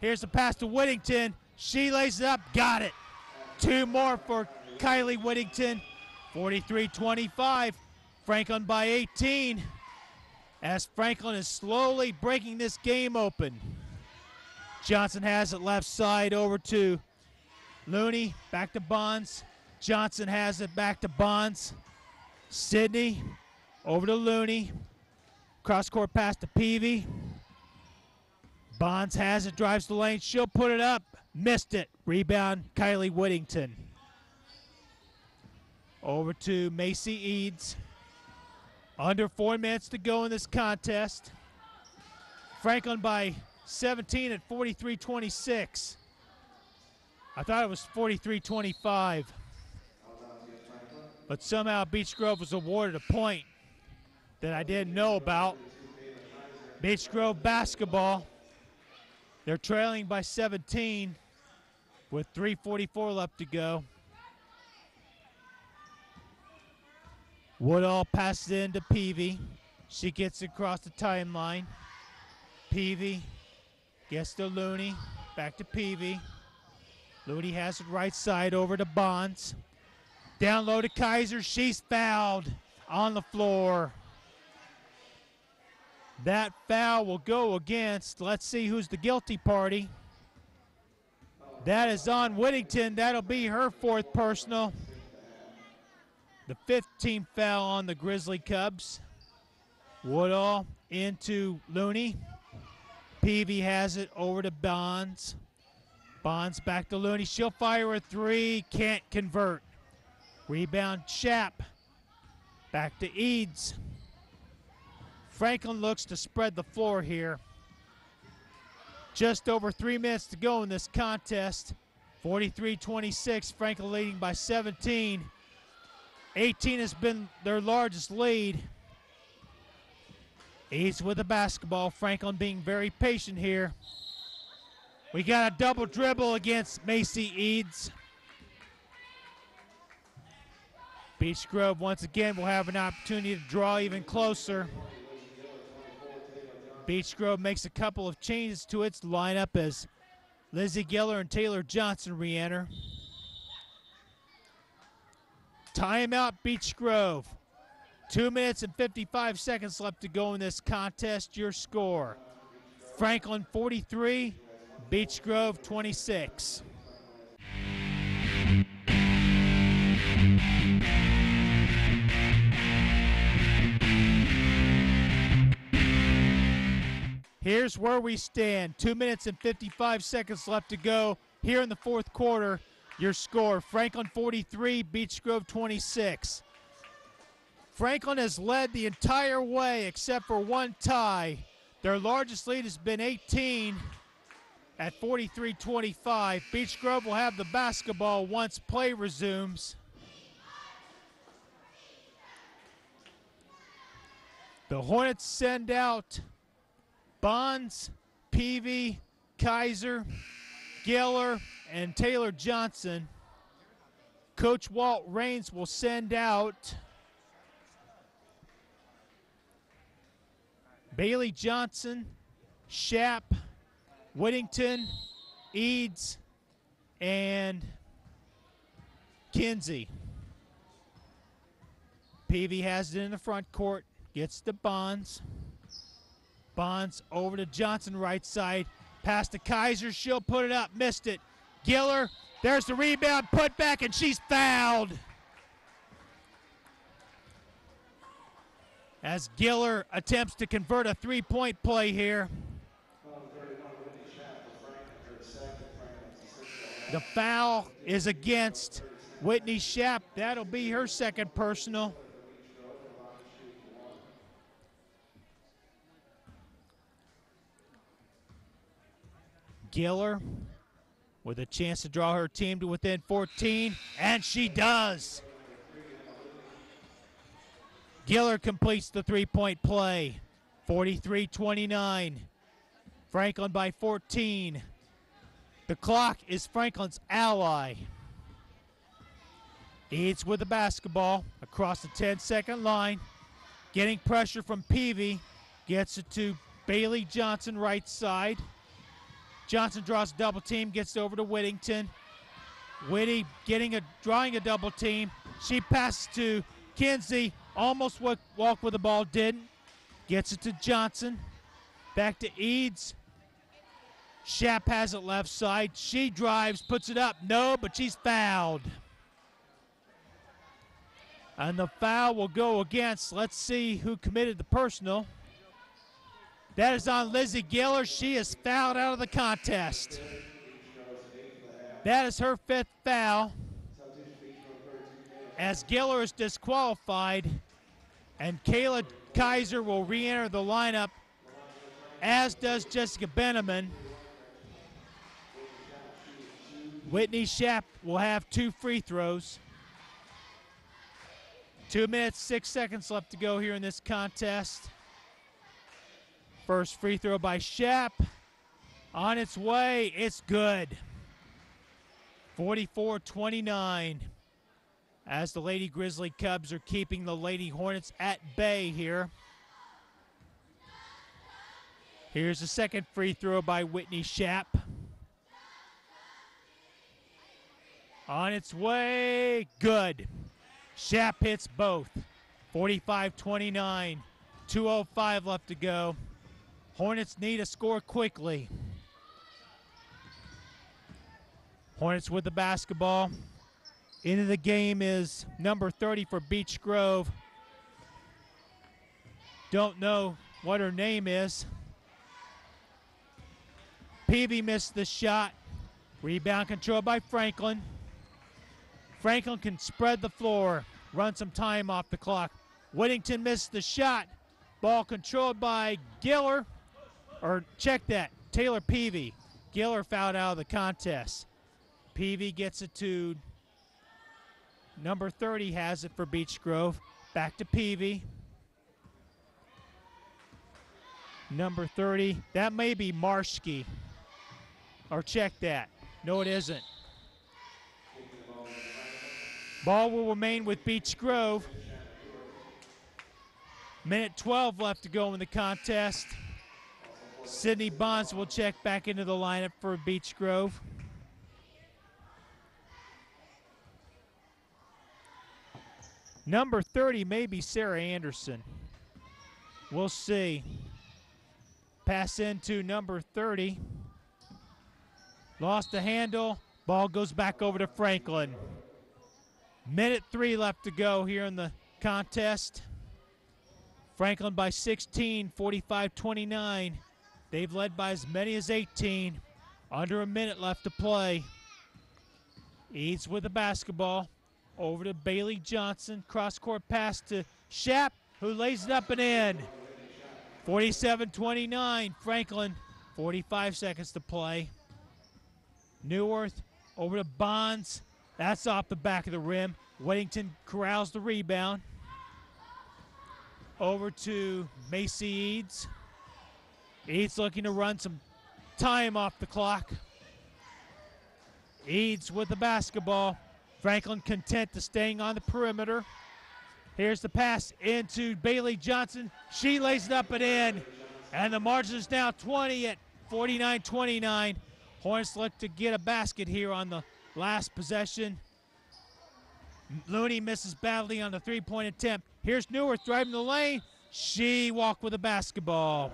Here's the pass to Whittington. She lays it up. Got it. 2 more for Kylie Whittington. 43-25. Franklin by 18. As Franklin is slowly breaking this game open. Johnson has it left side over to Looney. Back to Bonds. Johnson has it back to Bonds. Sydney over to Looney. Cross-court pass to Peavy. Bonds has it, drives the lane. She'll put it up. Missed it. Rebound, Kylie Whittington. Over to Macy Eads. Under 4 minutes to go in this contest. Franklin by 17 at 43-26. I thought it was 43-25. But somehow Beech Grove was awarded a point that I didn't know about. Beech Grove basketball. They're trailing by 17 with 3:44 left to go. Woodall passes it into Peavy. She gets across the timeline. Peavy gets to Looney. Back to Peavy. Looney has it right side over to Bonds. Down low to Kaiser. She's fouled on the floor. That foul will go against, let's see who's the guilty party. That is on Whittington. That'll be her 4th personal. The 5th team foul on the Grizzly Cubs. Woodall into Looney. Peavy has it over to Bonds. Bonds back to Looney. She'll fire a 3. Can't convert. Rebound Shapp. Back to Eads. Franklin looks to spread the floor here. Just over 3 minutes to go in this contest. 43-26. Franklin leading by 17. 18 has been their largest lead. Eads with the basketball. Franklin being very patient here. We got a double dribble against Macy Eads. Beech Grove once again will have an opportunity to draw even closer. Beech Grove makes a couple of changes to its lineup as Lizzie Geller and Taylor Johnson re-enter. Timeout, Beech Grove. 2 minutes and 55 seconds left to go in this contest. Your score: Franklin 43, Beech Grove 26. Here's where we stand. 2 minutes and 55 seconds left to go here in the 4th quarter. Your score: Franklin 43, Beech Grove 26. Franklin has led the entire way except for one tie. Their largest lead has been 18 at 43-25. Beech Grove will have the basketball once play resumes. The Hornets send out Bonds, Peavy, Kaiser, Giller, and Taylor Johnson. Coach Walt Raines will send out Bailey Johnson, Shapp, Whittington, Eads, and Kinsey. Peavy has it in the front court, gets to Bonds. Bonds over to Johnson, right side. Pass to Kaiser, she'll put it up, missed it. Giller, there's the rebound, put back, and she's fouled. As Giller attempts to convert a three-point play here. The foul is against Whitney Shapp. That'll be her second personal. Giller with a chance to draw her team to within 14, and she does. Giller completes the three-point play, 43-29. Franklin by 14. The clock is Franklin's ally. Eads with the basketball across the 10-second line. Getting pressure from Peavy. Gets it to Bailey Johnson, right side. Johnson draws a double team, gets it over to Whittington. Whitty drawing a double team. She passes to Kinsey. Almost walked with the ball, didn't. Gets it to Johnson. Back to Eads. Shapp has it left side. She drives, puts it up. No, but she's fouled. And the foul will go against, let's see who committed the personal. That is on Lizzie Giller. She is fouled out of the contest. That is her fifth foul. As Giller is disqualified, and Kayla Kaiser will re-enter the lineup, as does Jessica Benneman. Whitney Shapp will have 2 free throws. 2 minutes, 6 seconds left to go here in this contest. First free throw by Shapp. On its way, it's good. 44-29. As the Lady Grizzly Cubs are keeping the Lady Hornets at bay here. Here's the second free throw by Whitney Shapp. On its way, good. Shapp hits both. 45-29. 2:05 left to go. Hornets need a score quickly. Hornets with the basketball. Into the game is number 30 for Beech Grove. Don't know what her name is. Peavy missed the shot. Rebound controlled by Franklin. Franklin can spread the floor, run some time off the clock. Whittington missed the shot. Ball controlled by Giller. Or check that, Taylor Peavy. Giller fouled out of the contest. Peavy gets it to number 30, has it for Beech Grove. Back to Peavy. Number 30, that may be Marshke. Or check that. No, it isn't. Ball will remain with Beech Grove. Minute 12 left to go in the contest. Sydney Bonds will check back into the lineup for Beech Grove. Number 30 may be Sarah Anderson. We'll see. Pass into number 30. Lost the handle. Ball goes back over to Franklin. Minute 3 left to go here in the contest. Franklin by 16, 45-29. They've led by as many as 18. Under a minute left to play. Eads with the basketball. Over to Bailey Johnson. Cross-court pass to Shapp, who lays it up and in. 47-29. Franklin, 45 seconds to play. Neuwirth over to Bonds. That's off the back of the rim. Whittington corrals the rebound. over to Macy Eads. Eads looking to run some time off the clock. Eads with the basketball. Franklin content to staying on the perimeter. Here's the pass into Bailey Johnson. She lays it up and in. And the margin is now 20 at 49-29. Hornets look to get a basket here on the last possession. Looney misses badly on the three-point attempt. Here's Neuwirth driving the lane. She walked with the basketball.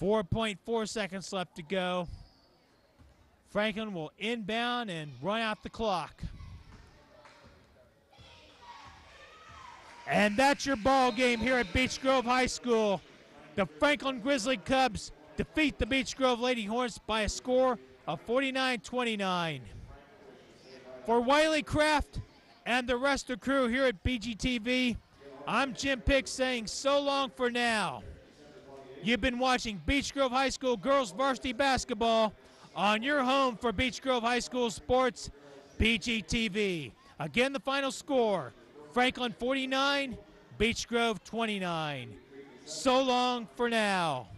4.4 seconds left to go. Franklin will inbound and run out the clock. And that's your ball game here at Beech Grove High School. The Franklin Grizzly Cubs defeat the Beech Grove Lady Hornets by a score of 49-29. For Wiley Kraft and the rest of the crew here at BGTV, I'm Jim Pick saying so long for now. You've been watching Beech Grove High School girls varsity basketball on your home for Beech Grove High School sports, BGTV. Again, the final score, Franklin 49, Beech Grove 29. So long for now.